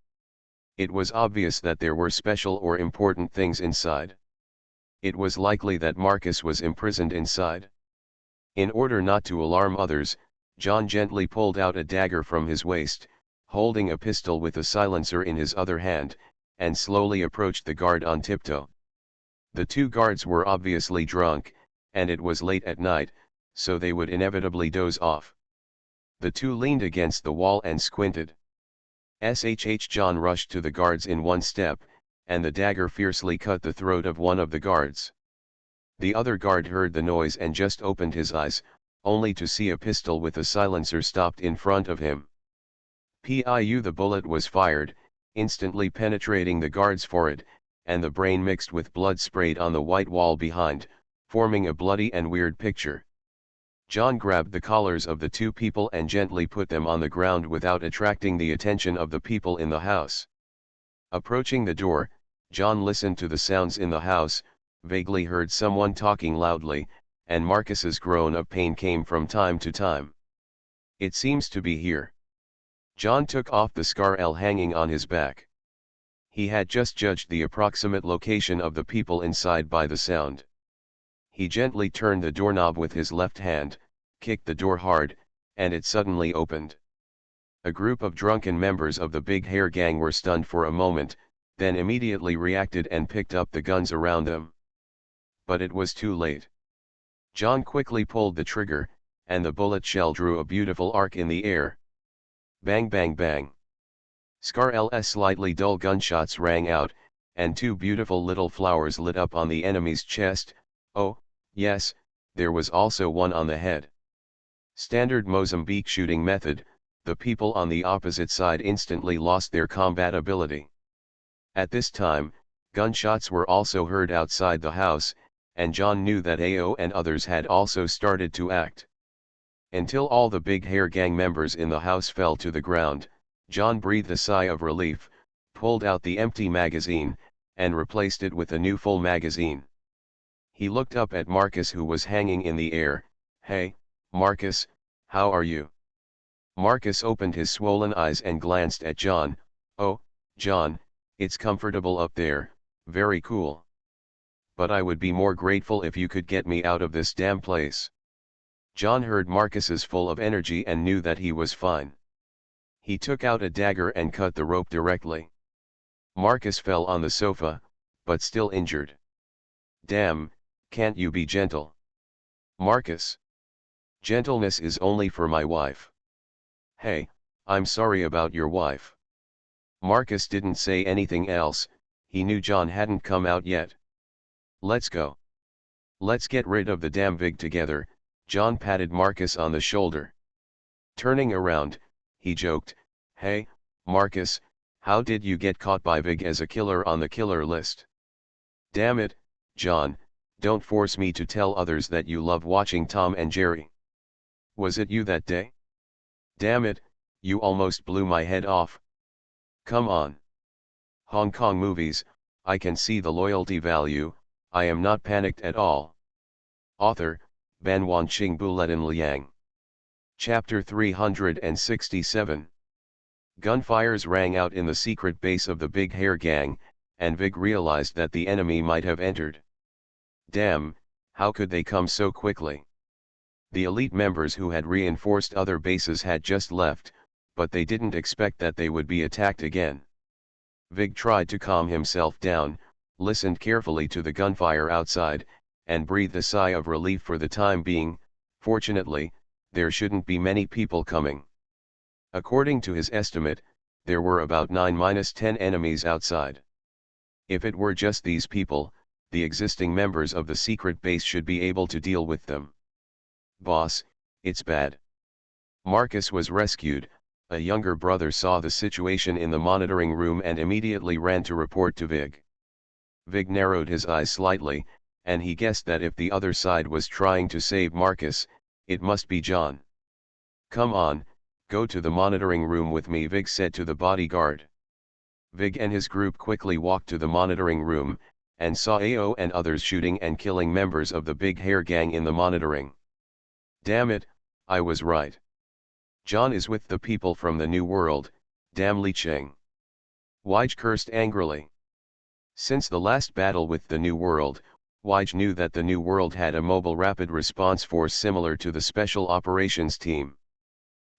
It was obvious that there were special or important things inside. It was likely that Marcus was imprisoned inside. In order not to alarm others, John gently pulled out a dagger from his waist, holding a pistol with a silencer in his other hand, and slowly approached the guard on tiptoe. The two guards were obviously drunk, and it was late at night, so they would inevitably doze off. The two leaned against the wall and squinted. John rushed to the guards in one step, and the dagger fiercely cut the throat of one of the guards. The other guard heard the noise and just opened his eyes, only to see a pistol with a silencer stopped in front of him. The bullet was fired, instantly penetrating the guard's forehead, and the brain mixed with blood sprayed on the white wall behind, forming a bloody and weird picture. John grabbed the collars of the two people and gently put them on the ground without attracting the attention of the people in the house. Approaching the door, John listened to the sounds in the house, vaguely heard someone talking loudly, and Marcus's groan of pain came from time to time. It seems to be here. John took off the scar L hanging on his back. He had just judged the approximate location of the people inside by the sound. He gently turned the doorknob with his left hand, kicked the door hard, and it suddenly opened. A group of drunken members of the Big Hair Gang were stunned for a moment, then immediately reacted and picked up the guns around them. But it was too late. John quickly pulled the trigger, and the bullet shell drew a beautiful arc in the air. Bang bang bang. Scarl's slightly dull gunshots rang out, and two beautiful little flowers lit up on the enemy's chest. Oh, yes, there was also one on the head. Standard Mozambique shooting method, the people on the opposite side instantly lost their combat ability. At this time, gunshots were also heard outside the house, and John knew that AO and others had also started to act. Until all the Big Hair Gang members in the house fell to the ground, John breathed a sigh of relief, pulled out the empty magazine, and replaced it with a new full magazine. He looked up at Marcus, who was hanging in the air. "Hey, Marcus, how are you?" Marcus opened his swollen eyes and glanced at John. "Oh, John, it's comfortable up there, very cool. But I would be more grateful if you could get me out of this damn place." John heard Marcus's full of energy and knew that he was fine. He took out a dagger and cut the rope directly. Marcus fell on the sofa, but still injured. "Damn, can't you be gentle?" "Marcus. Gentleness is only for my wife." "Hey, I'm sorry about your wife." Marcus didn't say anything else, he knew John hadn't come out yet. "Let's go. Let's get rid of the damn Vig together." John patted Marcus on the shoulder. Turning around, he joked, "Hey, Marcus, how did you get caught by Vig as a killer on the killer list?" "Damn it, John, don't force me to tell others that you love watching Tom and Jerry. Was it you that day? Damn it, you almost blew my head off. Come on. Hong Kong movies, I can see the loyalty value, I am not panicked at all." Author, Ban Wanqing Buletin Liang. Chapter 367. Gunfires rang out in the secret base of the Big Hair Gang, and Vig realized that the enemy might have entered. Damn, how could they come so quickly? The elite members who had reinforced other bases had just left, but they didn't expect that they would be attacked again. Vig tried to calm himself down, listened carefully to the gunfire outside, and breathed a sigh of relief for the time being. Fortunately, there shouldn't be many people coming. According to his estimate, there were about 9-10 enemies outside. If it were just these people, the existing members of the secret base should be able to deal with them. "Boss, it's bad." Marcus was rescued. A younger brother saw the situation in the monitoring room and immediately ran to report to Vig. Vig narrowed his eyes slightly, and he guessed that if the other side was trying to save Marcus, it must be John. "Come on, go to the monitoring room with me," Vig said to the bodyguard. Vig and his group quickly walked to the monitoring room, and saw AO and others shooting and killing members of the Big Hair Gang in the monitoring. "Damn it, I was right. John is with the people from the New World, damn Li Cheng." Wige cursed angrily. Since the last battle with the New World, Wige knew that the New World had a mobile rapid response force similar to the Special Operations Team.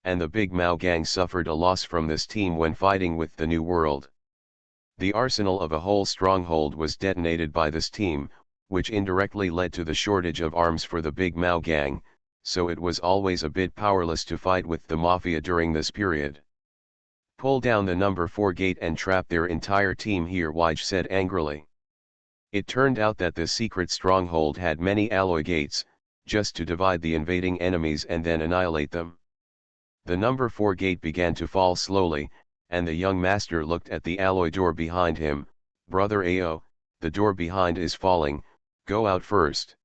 And the Big Mao Gang suffered a loss from this team when fighting with the New World. The arsenal of a whole stronghold was detonated by this team, which indirectly led to the shortage of arms for the Big Mao Gang, so it was always a bit powerless to fight with the Mafia during this period. "Pull down the number 4 gate and trap their entire team here," Wige said angrily. It turned out that this secret stronghold had many alloy gates, just to divide the invading enemies and then annihilate them. The number 4 gate began to fall slowly, and the young master looked at the alloy door behind him. "Brother AO, the door behind is falling, go out first."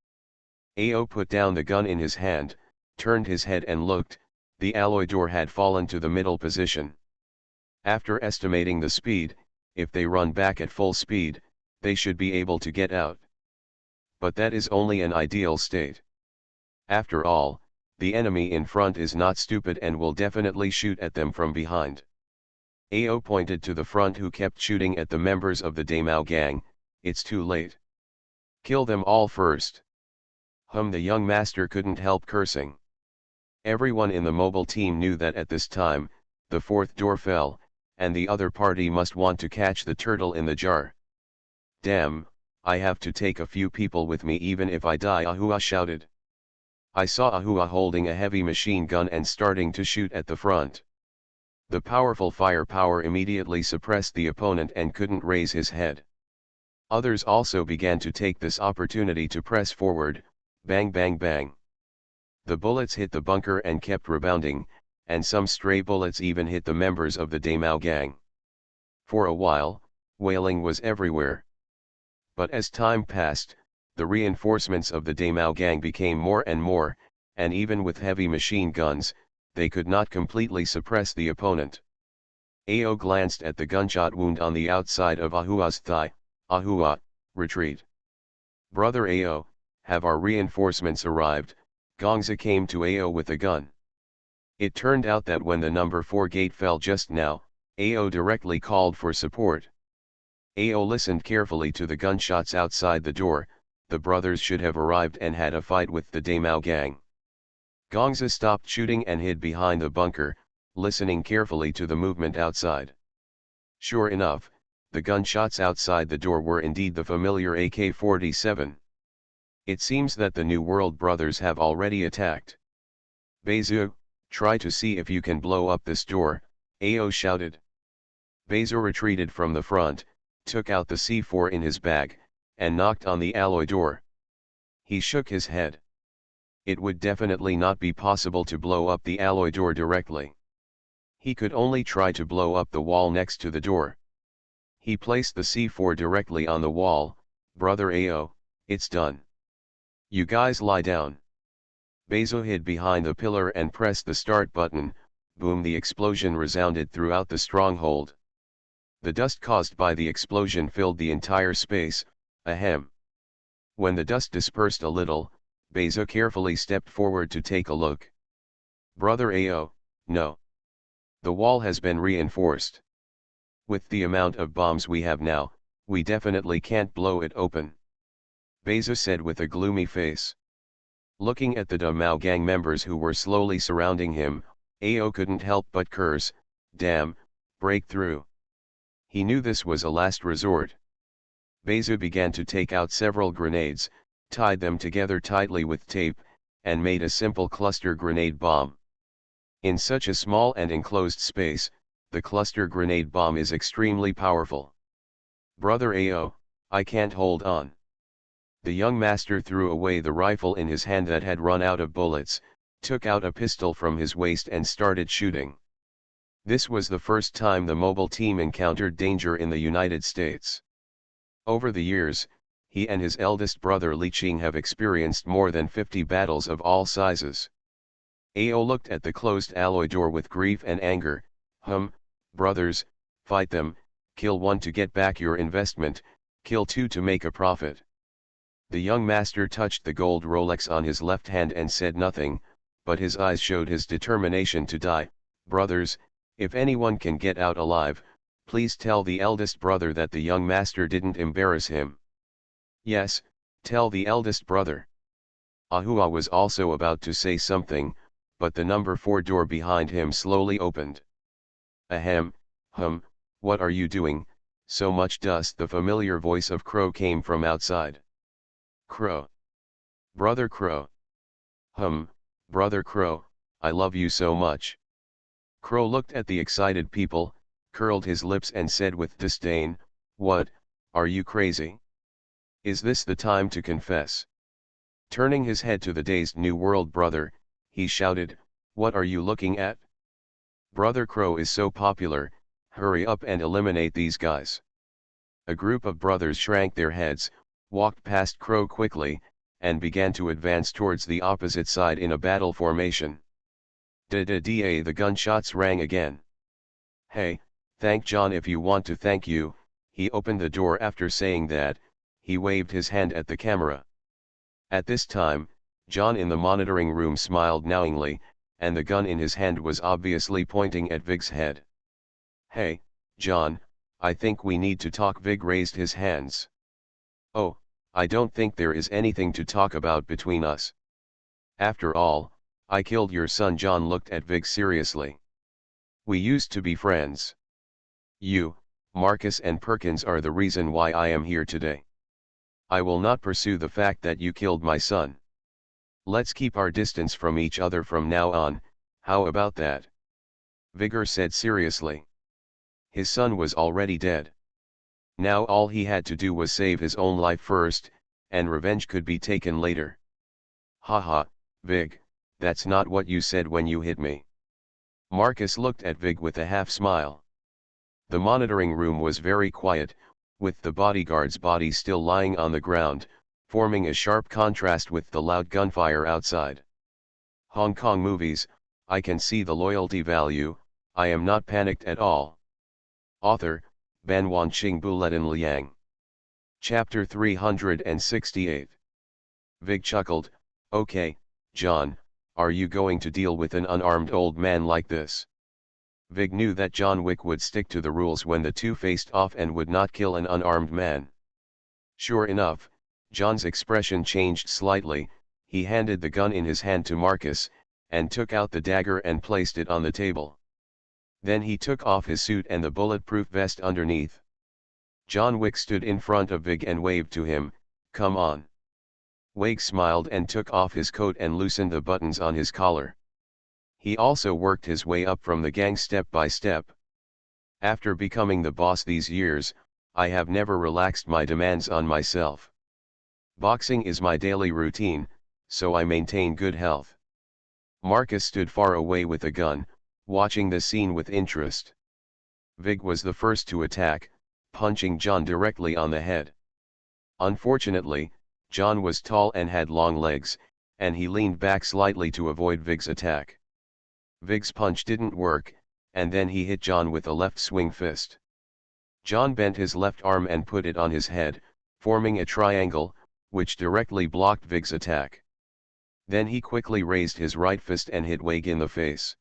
AO put down the gun in his hand, turned his head and looked. The alloy door had fallen to the middle position. After estimating the speed, if they run back at full speed, they should be able to get out. But that is only an ideal state. After all, the enemy in front is not stupid and will definitely shoot at them from behind. AO pointed to the front, who kept shooting at the members of the Damao Gang. "It's too late. Kill them all first." The young master couldn't help cursing. Everyone in the mobile team knew that at this time, the fourth door fell, and the other party must want to catch the turtle in the jar. Damn, I have to take a few people with me even if I die, Ahua shouted. I saw Ahua holding a heavy machine gun and starting to shoot at the front. The powerful firepower immediately suppressed the opponent and couldn't raise his head. Others also began to take this opportunity to press forward, bang bang bang. The bullets hit the bunker and kept rebounding, and some stray bullets even hit the members of the Daimao gang. For a while, wailing was everywhere. But as time passed, the reinforcements of the Daimao gang became more and more, and even with heavy machine guns, they could not completely suppress the opponent. Ao glanced at the gunshot wound on the outside of Ahua's thigh. Ahua, retreat. Brother Ao, have our reinforcements arrived? Gongza came to Ao with a gun. It turned out that when the number 4 gate fell just now, Ao directly called for support. Ao listened carefully to the gunshots outside the door. The brothers should have arrived and had a fight with the Daimao gang. Gongza stopped shooting and hid behind the bunker, listening carefully to the movement outside. Sure enough, the gunshots outside the door were indeed the familiar AK-47. It seems that the New World brothers have already attacked. Bezu, try to see if you can blow up this door, Ao shouted. Bezu retreated from the front, took out the C4 in his bag, and knocked on the alloy door. He shook his head. It would definitely not be possible to blow up the alloy door directly. He could only try to blow up the wall next to the door. He placed the C4 directly on the wall. Brother Ao, it's done. You guys lie down. Bezu hid behind the pillar and pressed the start button. Boom! The explosion resounded throughout the stronghold. The dust caused by the explosion filled the entire space. Ahem. When the dust dispersed a little, Bezu carefully stepped forward to take a look. Brother Ao, no. The wall has been reinforced. With the amount of bombs we have now, we definitely can't blow it open. Bezu said with a gloomy face. Looking at the Daimao gang members who were slowly surrounding him, Ao couldn't help but curse, damn, breakthrough. He knew this was a last resort. Bezu began to take out several grenades, tied them together tightly with tape, and made a simple cluster grenade bomb. In such a small and enclosed space, the cluster grenade bomb is extremely powerful. Brother Ao, I can't hold on. The young master threw away the rifle in his hand that had run out of bullets, took out a pistol from his waist and started shooting. This was the first time the mobile team encountered danger in the United States. Over the years, he and his eldest brother Li Qing have experienced more than 50 battles of all sizes. Ao looked at the closed alloy door with grief and anger. Brothers, fight them, kill one to get back your investment, kill two to make a profit. The young master touched the gold Rolex on his left hand and said nothing, but his eyes showed his determination to die. Brothers, if anyone can get out alive, please tell the eldest brother that the young master didn't embarrass him. Yes, tell the eldest brother. Ahua was also about to say something, but the number 4 door behind him slowly opened. Ahem, what are you doing, so much dust? The familiar voice of Crow came from outside. Crow. Brother Crow. Brother Crow, I love you so much. Crow looked at the excited people, curled his lips and said with disdain, what, are you crazy? Is this the time to confess? Turning his head to the dazed New World brother, he shouted, what are you looking at? Brother Crow is so popular, hurry up and eliminate these guys. A group of brothers shrank their heads, walked past Crow quickly, and began to advance towards the opposite side in a battle formation. Da-da-da, the gunshots rang again. Hey, thank John if you want to thank you. He opened the door. After saying that, he waved his hand at the camera. At this time, John in the monitoring room smiled knowingly, and the gun in his hand was obviously pointing at Vig's head. Hey, John, I think we need to talk. Vig raised his hands. Oh, I don't think there is anything to talk about between us. After all, I killed your son. John looked at Vig seriously. We used to be friends. You, Marcus and Perkins are the reason why I am here today. I will not pursue the fact that you killed my son. Let's keep our distance from each other from now on, how about that? Vigor said seriously. His son was already dead. Now all he had to do was save his own life first, and revenge could be taken later. Haha, Vig, that's not what you said when you hit me. Marcus looked at Vig with a half smile. The monitoring room was very quiet, with the bodyguard's body still lying on the ground, forming a sharp contrast with the loud gunfire outside. Hong Kong movies, I can see the loyalty value, I am not panicked at all. Author, Ban Wanqing Buletin Liang. Chapter 368. Vig chuckled, okay, John, are you going to deal with an unarmed old man like this? Vig knew that John Wick would stick to the rules when the two faced off and would not kill an unarmed man. Sure enough, John's expression changed slightly. He handed the gun in his hand to Marcus, and took out the dagger and placed it on the table. Then he took off his suit and the bulletproof vest underneath. John Wick stood in front of Vig and waved to him, come on. Wig smiled and took off his coat and loosened the buttons on his collar. He also worked his way up from the gang step by step. After becoming the boss these years, I have never relaxed my demands on myself. Boxing is my daily routine, so I maintain good health. Marcus stood far away with a gun, watching the scene with interest. Vig was the first to attack, punching John directly on the head. Unfortunately, John was tall and had long legs, and he leaned back slightly to avoid Vig's attack. Vig's punch didn't work, and then he hit John with a left swing fist. John bent his left arm and put it on his head, forming a triangle, which directly blocked Vig's attack. Then he quickly raised his right fist and hit Wig in the face.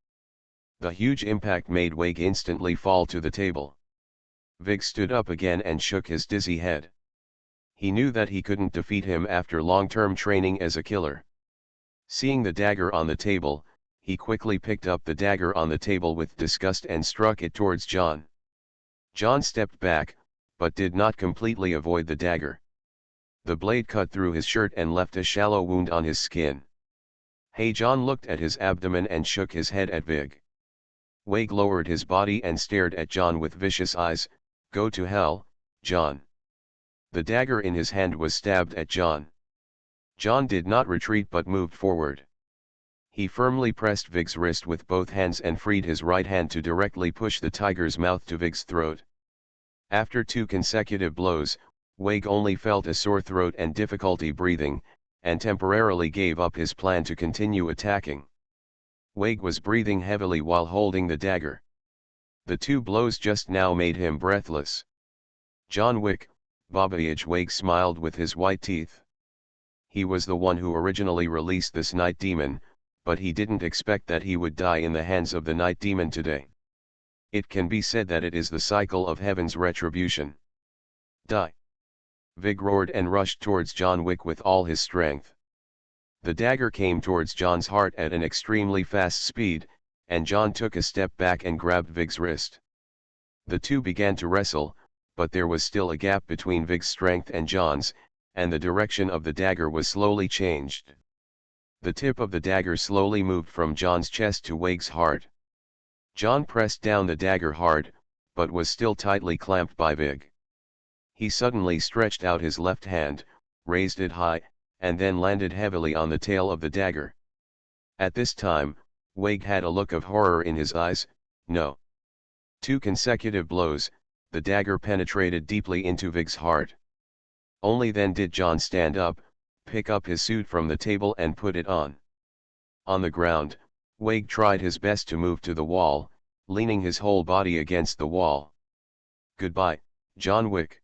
The huge impact made Wig instantly fall to the table. Vig stood up again and shook his dizzy head. He knew that he couldn't defeat him after long-term training as a killer. Seeing the dagger on the table, he quickly picked up the dagger on the table with disgust and struck it towards John. John stepped back, but did not completely avoid the dagger. The blade cut through his shirt and left a shallow wound on his skin. Hey, John looked at his abdomen and shook his head at Vig. Wig lowered his body and stared at John with vicious eyes. Go to hell, John. The dagger in his hand was stabbed at John. John did not retreat but moved forward. He firmly pressed Vig's wrist with both hands and freed his right hand to directly push the tiger's mouth to Vig's throat. After 2 consecutive blows, Wig only felt a sore throat and difficulty breathing, and temporarily gave up his plan to continue attacking. Wig was breathing heavily while holding the dagger. The 2 blows just now made him breathless. John Wick, Babayage. Wig smiled with his white teeth. He was the one who originally released this night demon, but he didn't expect that he would die in the hands of the night demon today. It can be said that it is the cycle of heaven's retribution. Die! Vig roared and rushed towards John Wick with all his strength. The dagger came towards John's heart at an extremely fast speed, and John took a step back and grabbed Vig's wrist. The two began to wrestle, but there was still a gap between Vig's strength and John's, and the direction of the dagger was slowly changed. The tip of the dagger slowly moved from John's chest to Wig's heart. John pressed down the dagger hard, but was still tightly clamped by Vig. He suddenly stretched out his left hand, raised it high, and then landed heavily on the tail of the dagger. At this time, Wig had a look of horror in his eyes. No. 2 consecutive blows, the dagger penetrated deeply into Vig's heart. Only then did John stand up, pick up his suit from the table and put it on. On the ground, Wig tried his best to move to the wall, leaning his whole body against the wall. Goodbye, John Wick,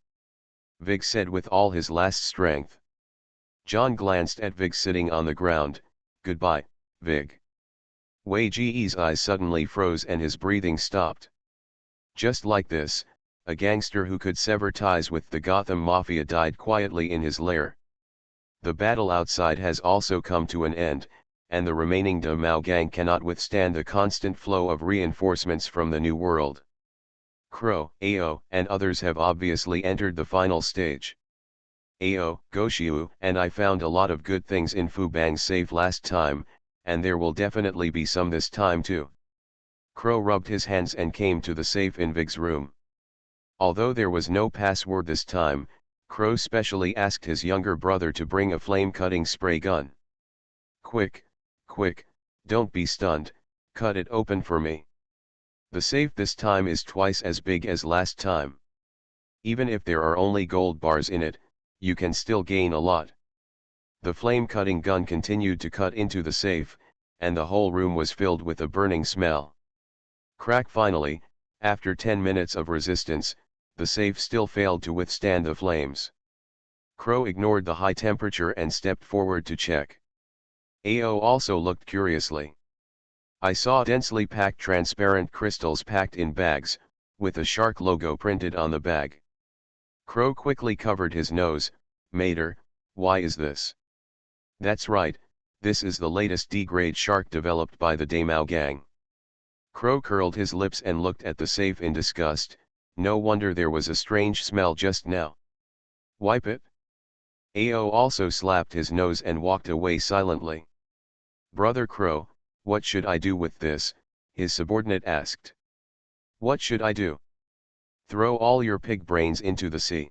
Vig said with all his last strength. John glanced at Vig sitting on the ground. Goodbye, Vig. Wei Ji's eyes suddenly froze and his breathing stopped. Just like this, a gangster who could sever ties with the Gotham Mafia died quietly in his lair. The battle outside has also come to an end, and the remaining De Mao gang cannot withstand the constant flow of reinforcements from the New World. Crow, Ao, and others have obviously entered the final stage. Ao, Goshiu, and I found a lot of good things in Fubang's safe last time, and there will definitely be some this time too. Crow rubbed his hands and came to the safe in Vig's room. Although there was no password this time, Crow specially asked his younger brother to bring a flame-cutting spray gun. Quick, quick, don't be stunned, cut it open for me. The safe this time is twice as big as last time. Even if there are only gold bars in it, you can still gain a lot. The flame-cutting gun continued to cut into the safe, and the whole room was filled with a burning smell. Crack. Finally, after 10 minutes of resistance, the safe still failed to withstand the flames. Crow ignored the high temperature and stepped forward to check. Ao also looked curiously. I saw densely packed transparent crystals packed in bags, with a shark logo printed on the bag. Crow quickly covered his nose. Mater, why is this? That's right, this is the latest D-grade shark developed by the De Mao gang. Crow curled his lips and looked at the safe in disgust. No wonder there was a strange smell just now. Wipe it. Ao also slapped his nose and walked away silently. Brother Crow, what should I do with this? His subordinate asked. What should I do? Throw all your pig brains into the sea.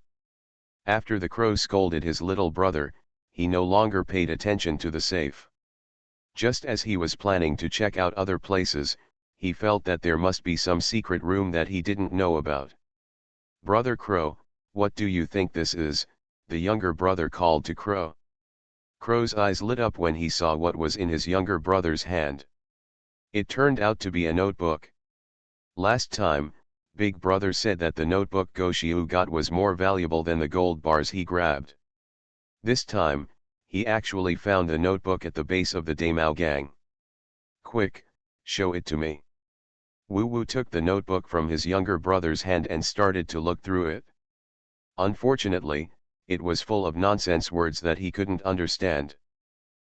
After the Crow scolded his little brother, he no longer paid attention to the safe. Just as he was planning to check out other places, he felt that there must be some secret room that he didn't know about. Brother Crow, what do you think this is? The younger brother called to Crow. Crow's eyes lit up when he saw what was in his younger brother's hand. It turned out to be a notebook. Last time, Big Brother said that the notebook Goshiu got was more valuable than the gold bars he grabbed. This time, he actually found the notebook at the base of the De Mao gang. Quick, show it to me. Wu Wu took the notebook from his younger brother's hand and started to look through it. Unfortunately, it was full of nonsense words that he couldn't understand.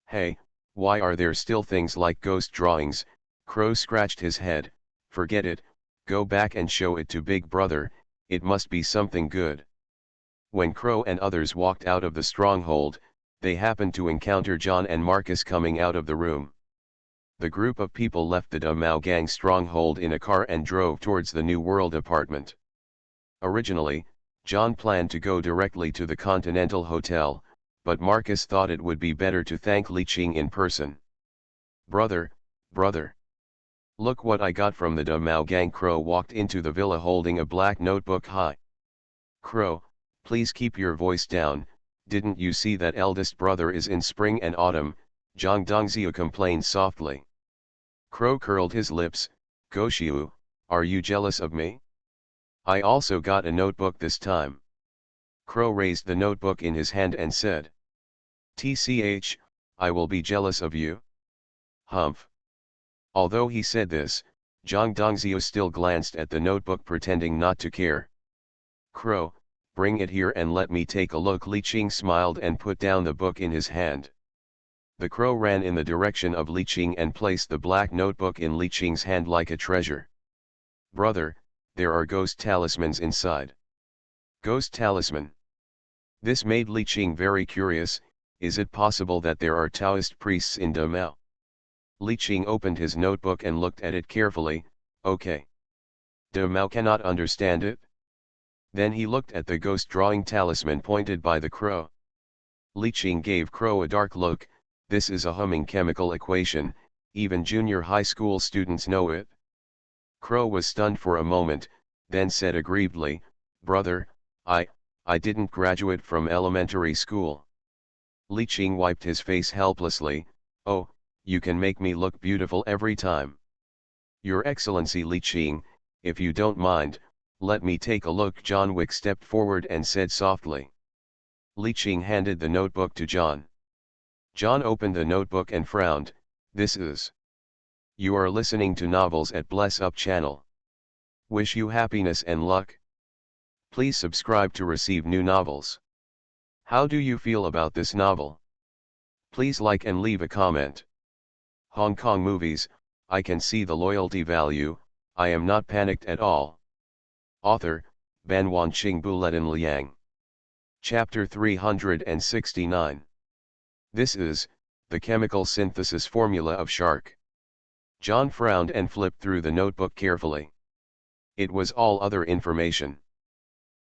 Hey, why are there still things like ghost drawings? Crow scratched his head. Forget it, go back and show it to Big Brother, it must be something good. When Crow and others walked out of the stronghold, they happened to encounter John and Marcus coming out of the room. The group of people left the De Mao gang stronghold in a car and drove towards the New World apartment. Originally, John planned to go directly to the Continental Hotel, but Marcus thought it would be better to thank Li Qing in person. Brother, look what I got from the De Mao gang. Crow walked into the villa holding a black notebook. Hi. Crow, please keep your voice down, didn't you see that eldest brother is in spring and autumn? Zhang Dongziu complained softly. Crow curled his lips. Goshiu, are you jealous of me? I also got a notebook this time. Crow raised the notebook in his hand and said. TCH, I will be jealous of you. Humph. Although he said this, Zhang Dongziu still glanced at the notebook pretending not to care. Crow, bring it here and let me take a look. Li Qing smiled and put down the book in his hand. The Crow ran in the direction of Li Qing and placed the black notebook in Li Qing's hand like a treasure. Brother, there are ghost talismans inside. Ghost talisman. This made Li Qing very curious. Is it possible that there are Taoist priests in De Mao? Li Qing opened his notebook and looked at it carefully. Okay. De Mao cannot understand it? Then he looked at the ghost drawing talisman pointed by the Crow. Li Qing gave Crow a dark look. This is a humming chemical equation, even junior high school students know it. Crow was stunned for a moment, then said aggrievedly, Brother, I didn't graduate from elementary school. Li Qing wiped his face helplessly. Oh, you can make me look beautiful every time. Your Excellency Li Qing, if you don't mind, let me take a look. John Wick stepped forward and said softly. Li Qing handed the notebook to John. John opened the notebook and frowned. This is. You are listening to novels at Bless Up channel. Wish you happiness and luck. Please subscribe to receive new novels. How do you feel about this novel? Please like and leave a comment. Hong Kong movies, I can see the loyalty value, I am not panicked at all. Author, Ban Wanqing Buletin Liang. Chapter 369. This is, the chemical synthesis formula of shark. John frowned and flipped through the notebook carefully. It was all other information.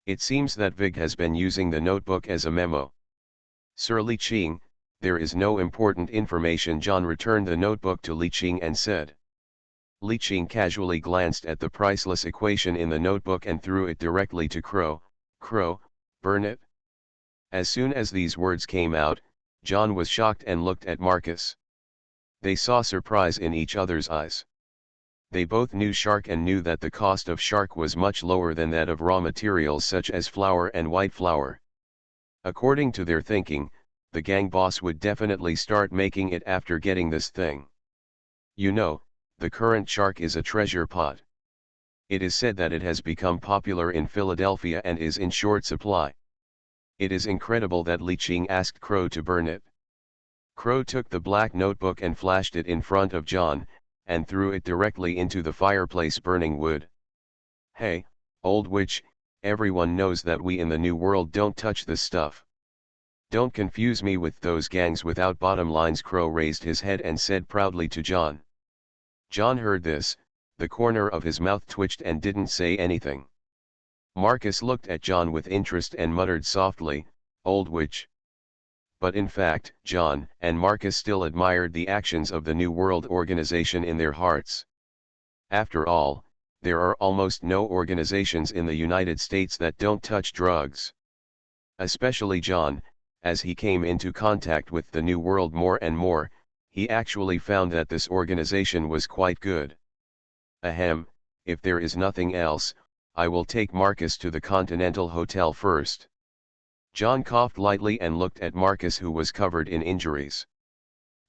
It seems that Vig has been using the notebook as a memo. Sir Li Qing, there is no important information. John returned the notebook to Li Qing and said. Li Qing casually glanced at the priceless equation in the notebook and threw it directly to Crow. Crow, burn it. As soon as these words came out, John was shocked and looked at Marcus. They saw surprise in each other's eyes. They both knew shark and knew that the cost of shark was much lower than that of raw materials such as flour and white flour. According to their thinking, the gang boss would definitely start making it after getting this thing. You know, the current shark is a treasure pot. It is said that it has become popular in Philadelphia and is in short supply. It is incredible that Li Qing asked Crow to burn it. Crow took the black notebook and flashed it in front of John, and threw it directly into the fireplace burning wood. Hey, old witch, everyone knows that we in the New World don't touch this stuff. Don't confuse me with those gangs without bottom lines. Crow raised his head and said proudly to John. John heard this, the corner of his mouth twitched and didn't say anything. Marcus looked at John with interest and muttered softly, old witch. But in fact, John and Marcus still admired the actions of the New World Organization in their hearts. After all, there are almost no organizations in the United States that don't touch drugs. Especially John, as he came into contact with the New World more and more, he actually found that this organization was quite good. Ahem, if there is nothing else, I will take Marcus to the Continental Hotel first. John coughed lightly and looked at Marcus, who was covered in injuries.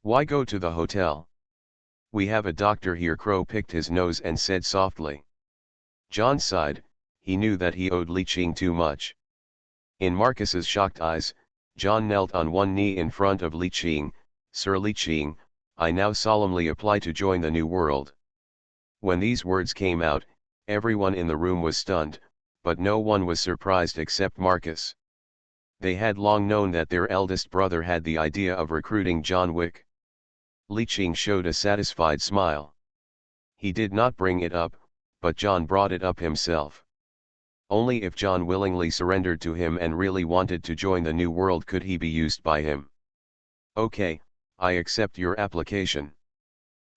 Why go to the hotel? We have a doctor here. Crow picked his nose and said softly. John sighed, he knew that he owed Li Qing too much. In Marcus's shocked eyes, John knelt on one knee in front of Li Qing. Sir Li Qing, I now solemnly apply to join the New World. When these words came out, everyone in the room was stunned, but no one was surprised except Marcus. They had long known that their eldest brother had the idea of recruiting John Wick. Li Qing showed a satisfied smile. He did not bring it up, but John brought it up himself. Only if John willingly surrendered to him and really wanted to join the New World could he be used by him. Okay, I accept your application.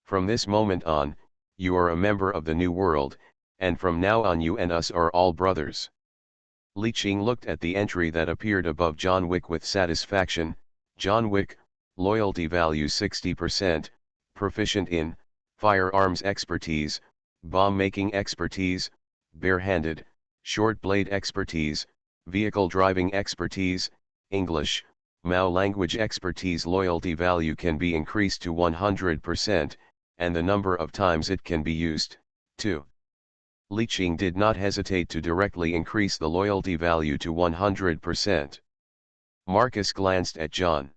From this moment on, you are a member of the New World, and from now on you and us are all brothers. Li Qing looked at the entry that appeared above John Wick with satisfaction. John Wick, loyalty value 60%, proficient in, firearms expertise, bomb-making expertise, bare-handed, short-blade expertise, vehicle driving expertise, English, Mao language expertise. Loyalty value can be increased to 100%, and the number of times it can be used, 2. Li Qing did not hesitate to directly increase the loyalty value to 100%. Marcus glanced at John.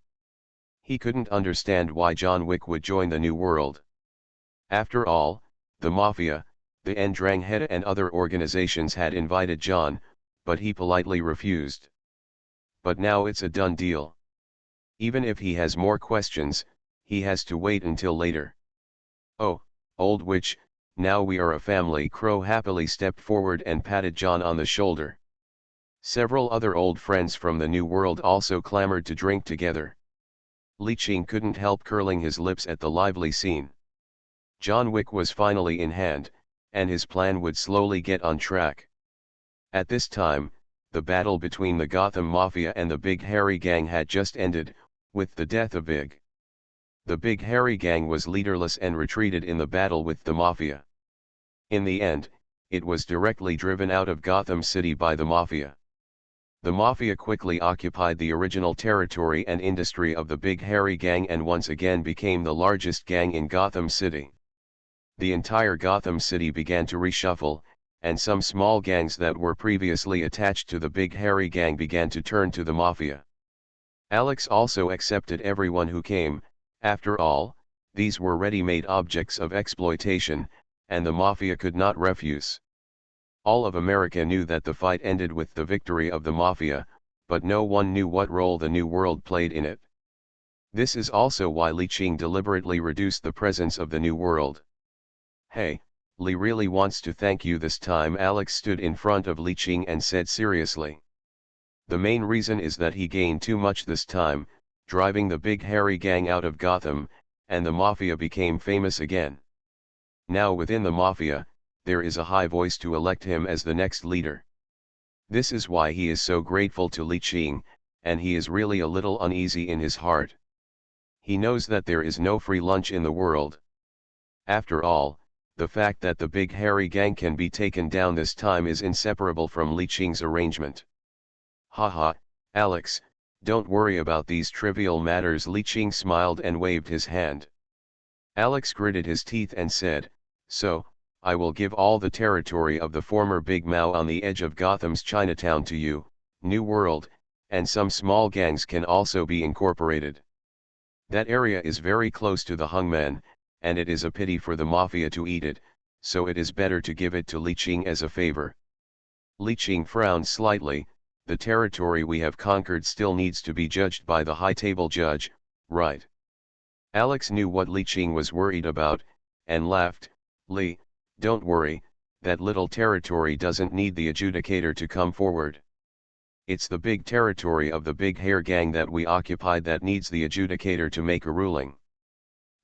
He couldn't understand why John Wick would join the New World. After all, the Mafia, the Ndrangheta and other organizations had invited John, but he politely refused. But now it's a done deal. Even if he has more questions, he has to wait until later. Oh, old witch, now we are a family. Crow happily stepped forward and patted John on the shoulder. Several other old friends from the New World also clamored to drink together. Li Qing couldn't help curling his lips at the lively scene. John Wick was finally in hand, and his plan would slowly get on track. At this time, the battle between the Gotham Mafia and the Big Hairy Gang had just ended, with the death of Big. The Big Hairy Gang was leaderless and retreated in the battle with the Mafia. In the end, it was directly driven out of Gotham City by the Mafia. The Mafia quickly occupied the original territory and industry of the Big Hairy Gang and once again became the largest gang in Gotham City. The entire Gotham City began to reshuffle, and some small gangs that were previously attached to the Big Hairy Gang began to turn to the Mafia. Alex also accepted everyone who came. After all, these were ready-made objects of exploitation, and the Mafia could not refuse. All of America knew that the fight ended with the victory of the Mafia, but no one knew what role the New World played in it. This is also why Li Qing deliberately reduced the presence of the New World. "Hey, Li really wants to thank you this time," Alex stood in front of Li Qing and said seriously. "The main reason is that he gained too much this time, driving the big hairy gang out of Gotham, and the Mafia became famous again. Now within the Mafia, there is a high voice to elect him as the next leader. This is why he is so grateful to Li Qing, and he is really a little uneasy in his heart. He knows that there is no free lunch in the world. After all, the fact that the big hairy gang can be taken down this time is inseparable from Li Qing's arrangement." "Haha, Alex, don't worry about these trivial matters." Li Qing smiled and waved his hand. Alex gritted his teeth and said, "So, I will give all the territory of the former Big Mao on the edge of Gotham's Chinatown to you, New World, and some small gangs can also be incorporated. That area is very close to the hangman, and it is a pity for the Mafia to eat it, so it is better to give it to Li Qing as a favor." Li Qing frowned slightly. "The territory we have conquered still needs to be judged by the high table judge, right?" Alex knew what Li Qing was worried about, and laughed. "Li, don't worry, that little territory doesn't need the adjudicator to come forward. It's the big territory of the big hair gang that we occupied that needs the adjudicator to make a ruling."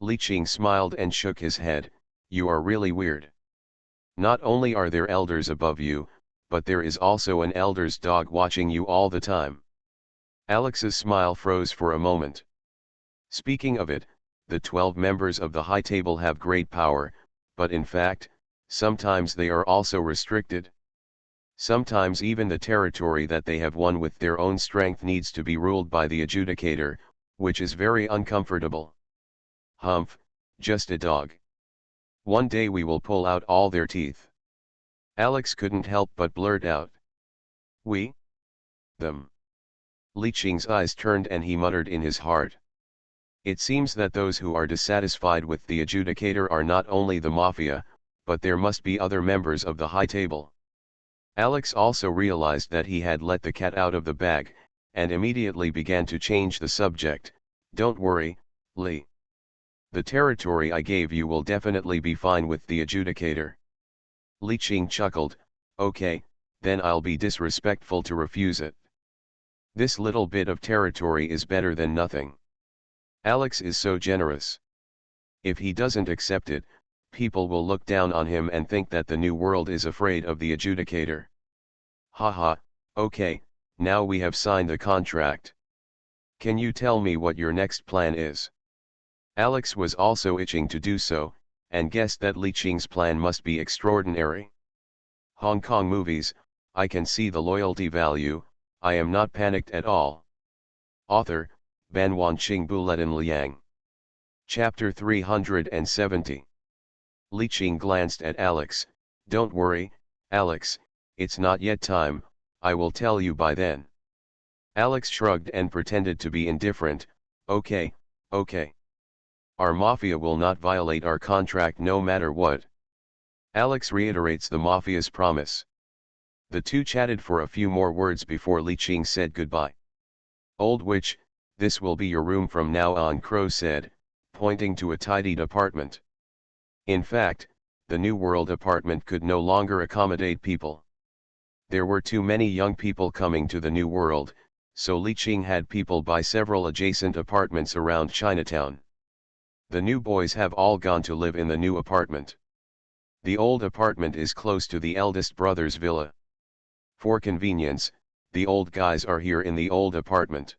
Li Qing smiled and shook his head. "You are really weird. Not only are there elders above you, but there is also an elder's dog watching you all the time." Alex's smile froze for a moment. "Speaking of it, the 12 members of the High Table have great power, but in fact, sometimes they are also restricted. Sometimes even the territory that they have won with their own strength needs to be ruled by the adjudicator, which is very uncomfortable. Humph, just a dog. One day we will pull out all their teeth." Alex couldn't help but blurt out. "We? Them?" Li Qing's eyes turned and he muttered in his heart. It seems that those who are dissatisfied with the adjudicator are not only the Mafia, but there must be other members of the High Table. Alex also realized that he had let the cat out of the bag, and immediately began to change the subject. "Don't worry, Li. The territory I gave you will definitely be fine with the adjudicator." Li Qing chuckled. "Okay, then I'll be disrespectful to refuse it. This little bit of territory is better than nothing. Alex is so generous. If he doesn't accept it, people will look down on him and think that the New World is afraid of the adjudicator." "Haha, okay, now we have signed the contract. Can you tell me what your next plan is?" Alex was also itching to do so, and guessed that Li Qing's plan must be extraordinary. "Hong Kong movies, I can see the loyalty value, I am not panicked at all." Author, Ban Wanqing Bulletin Liang. Chapter 370. Li Qing glanced at Alex. "Don't worry, Alex, it's not yet time, I will tell you by then." Alex shrugged and pretended to be indifferent. Okay. Our Mafia will not violate our contract no matter what." Alex reiterates the Mafia's promise. The two chatted for a few more words before Li Qing said goodbye. "Old witch, this will be your room from now on," Crow said, pointing to a tidied apartment. In fact, the New World apartment could no longer accommodate people. There were too many young people coming to the New World, so Li Qing had people buy several adjacent apartments around Chinatown. The new boys have all gone to live in the new apartment. The old apartment is close to the eldest brother's villa. For convenience, the old guys are here in the old apartment.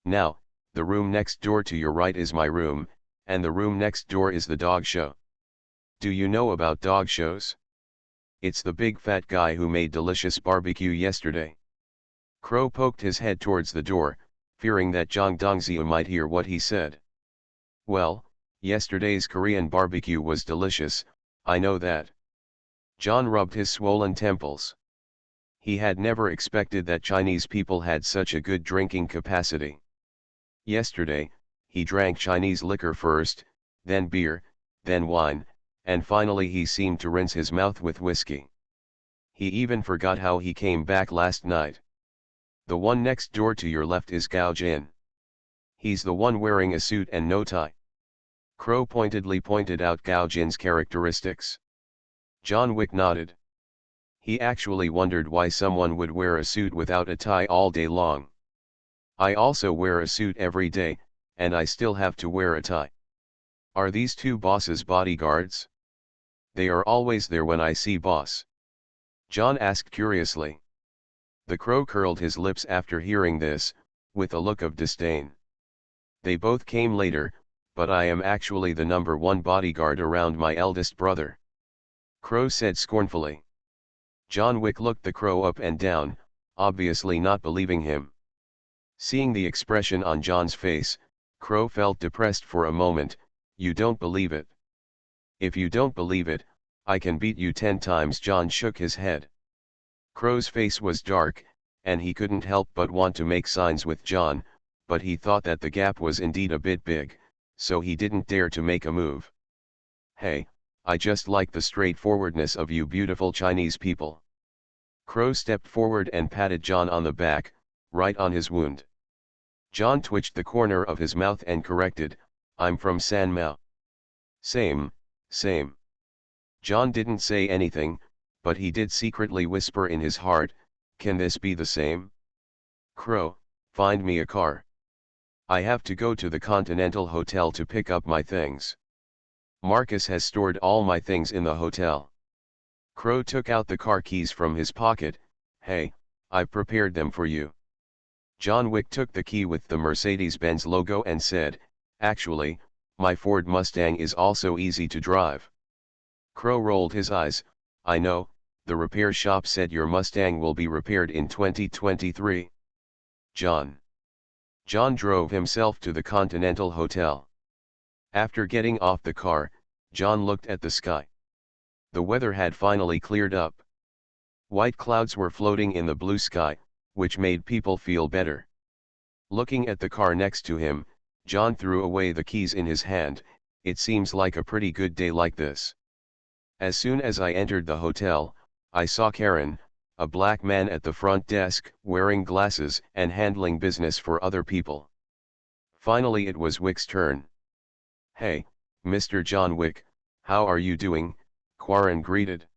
Now, the room next door to your right is my room, and the room next door is the dog show. Do you know about dog shows? It's the big fat guy who made delicious barbecue yesterday." Crow poked his head towards the door, fearing that Zhang Dongzhi might hear what he said. "Well, yesterday's Korean barbecue was delicious, I know that." John rubbed his swollen temples. He had never expected that Chinese people had such a good drinking capacity. Yesterday, he drank Chinese liquor first, then beer, then wine, and finally he seemed to rinse his mouth with whiskey. He even forgot how he came back last night. The one next door to your left is Gao Jin. He's the one wearing a suit and no tie. Crow pointedly pointed out Gao Jin's characteristics. John Wick nodded. He actually wondered why someone would wear a suit without a tie all day long. I also wear a suit every day, and I still have to wear a tie. Are these two bosses bodyguards? They are always there when I see boss. John asked curiously. The crow curled his lips after hearing this, with a look of disdain. They both came later, but I am actually the number one bodyguard around my eldest brother. Crow said scornfully. John Wick looked the crow up and down, obviously not believing him. Seeing the expression on John's face, Crow felt depressed for a moment. You don't believe it? If you don't believe it, I can beat you 10 times. John shook his head. Crow's face was dark, and he couldn't help but want to make signs with John, but he thought that the gap was indeed a bit big, so he didn't dare to make a move. Hey, I just like the straightforwardness of you beautiful Chinese people. Crow stepped forward and patted John on the back, right on his wound. John twitched the corner of his mouth and corrected, I'm from San Mao. Same. John didn't say anything, but he did secretly whisper in his heart, can this be the same? Crow, find me a car. I have to go to the Continental Hotel to pick up my things. Marcus has stored all my things in the hotel. Crow took out the car keys from his pocket. Hey, I've prepared them for you. John Wick took the key with the Mercedes-Benz logo and said, actually, my Ford Mustang is also easy to drive. Crow rolled his eyes. I know, the repair shop said your Mustang will be repaired in 2023. John drove himself to the Continental Hotel. After getting off the car, John looked at the sky. The weather had finally cleared up. White clouds were floating in the blue sky, which made people feel better. Looking at the car next to him, John threw away the keys in his hand. It seems like a pretty good day like this. As soon as I entered the hotel, I saw Karen, a black man at the front desk, wearing glasses and handling business for other people. Finally it was Wick's turn. Hey, Mr. John Wick, how are you doing? Karen greeted.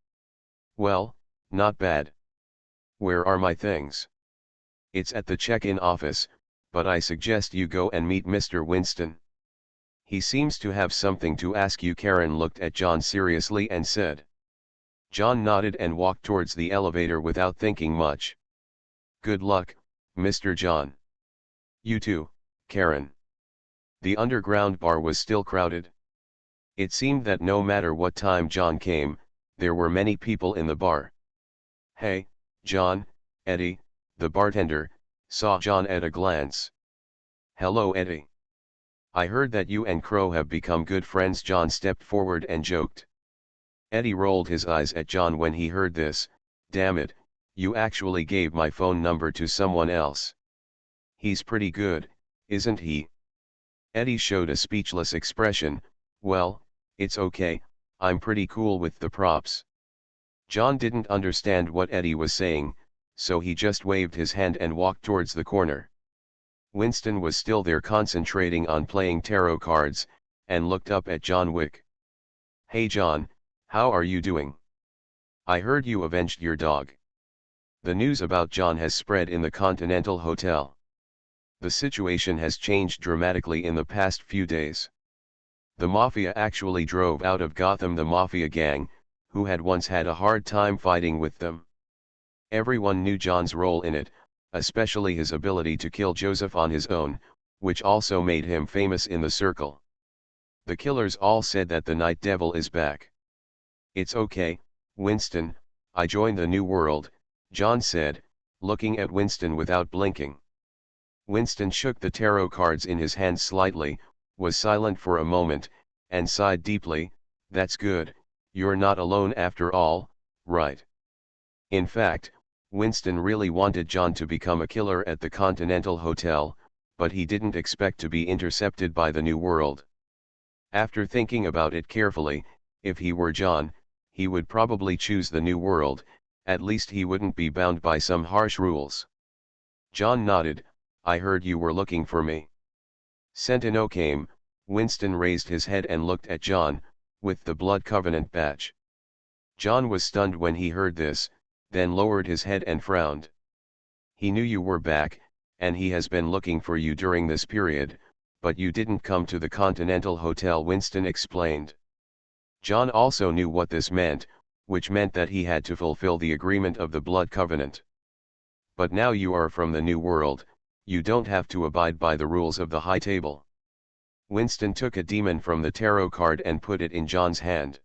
Well, not bad. Where are my things? It's at the check-in office, but I suggest you go and meet Mr. Winston. He seems to have something to ask you. Karen looked at John seriously and said. John nodded and walked towards the elevator without thinking much. Good luck, Mr. John. You too, Karen. The underground bar was still crowded. It seemed that no matter what time John came, there were many people in the bar. Hey, John, Eddie, the bartender, saw John at a glance. Hello Eddie. I heard that you and Crow have become good friends. John stepped forward and joked. Eddie rolled his eyes at John when he heard this. Damn it, you actually gave my phone number to someone else. He's pretty good, isn't he? Eddie showed a speechless expression. Well, it's okay, I'm pretty cool with the props. John didn't understand what Eddie was saying, so he just waved his hand and walked towards the corner. Winston was still there concentrating on playing tarot cards, and looked up at John Wick. Hey John, how are you doing? I heard you avenged your dog. The news about John has spread in the Continental Hotel. The situation has changed dramatically in the past few days. The Mafia actually drove out of Gotham the Mafia gang, who had once had a hard time fighting with them. Everyone knew John's role in it, especially his ability to kill Joseph on his own, which also made him famous in the circle. The killers all said that the Night Devil is back. It's okay, Winston, I joined the New World, John said, looking at Winston without blinking. Winston shook the tarot cards in his hand slightly, was silent for a moment, and sighed deeply. That's good, you're not alone after all, right? In fact, Winston really wanted John to become a killer at the Continental Hotel, but he didn't expect to be intercepted by the New World. After thinking about it carefully, if he were John, he would probably choose the New World, at least he wouldn't be bound by some harsh rules. John nodded. I heard you were looking for me. Sentinel came. Winston raised his head and looked at John, with the Blood Covenant badge. John was stunned when he heard this, then lowered his head and frowned. He knew you were back, and he has been looking for you during this period, but you didn't come to the Continental Hotel, Winston explained. John also knew what this meant, which meant that he had to fulfill the agreement of the Blood Covenant. But now you are from the New World, you don't have to abide by the rules of the High Table. Winston took a demon from the tarot card and put it in John's hand.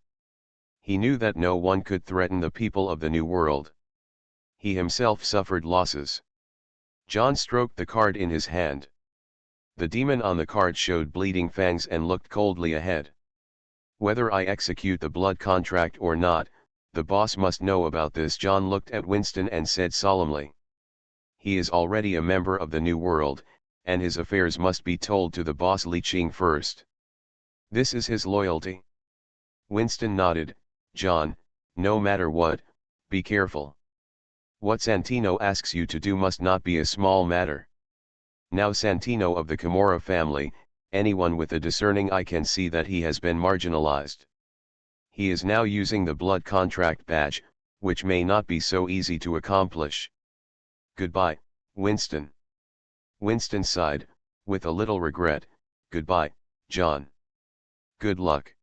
He knew that no one could threaten the people of the New World. He himself suffered losses. John stroked the card in his hand. The demon on the card showed bleeding fangs and looked coldly ahead. Whether I execute the blood contract or not, the boss must know about this. John looked at Winston and said solemnly. He is already a member of the New World, and his affairs must be told to the boss Li Qing first. This is his loyalty. Winston nodded. John, no matter what, be careful. What Santino asks you to do must not be a small matter. Now Santino of the Kimura family, anyone with a discerning eye can see that he has been marginalized. He is now using the blood contract badge, which may not be so easy to accomplish. Goodbye, Winston. Winston sighed, with a little regret. Goodbye, John. Good luck.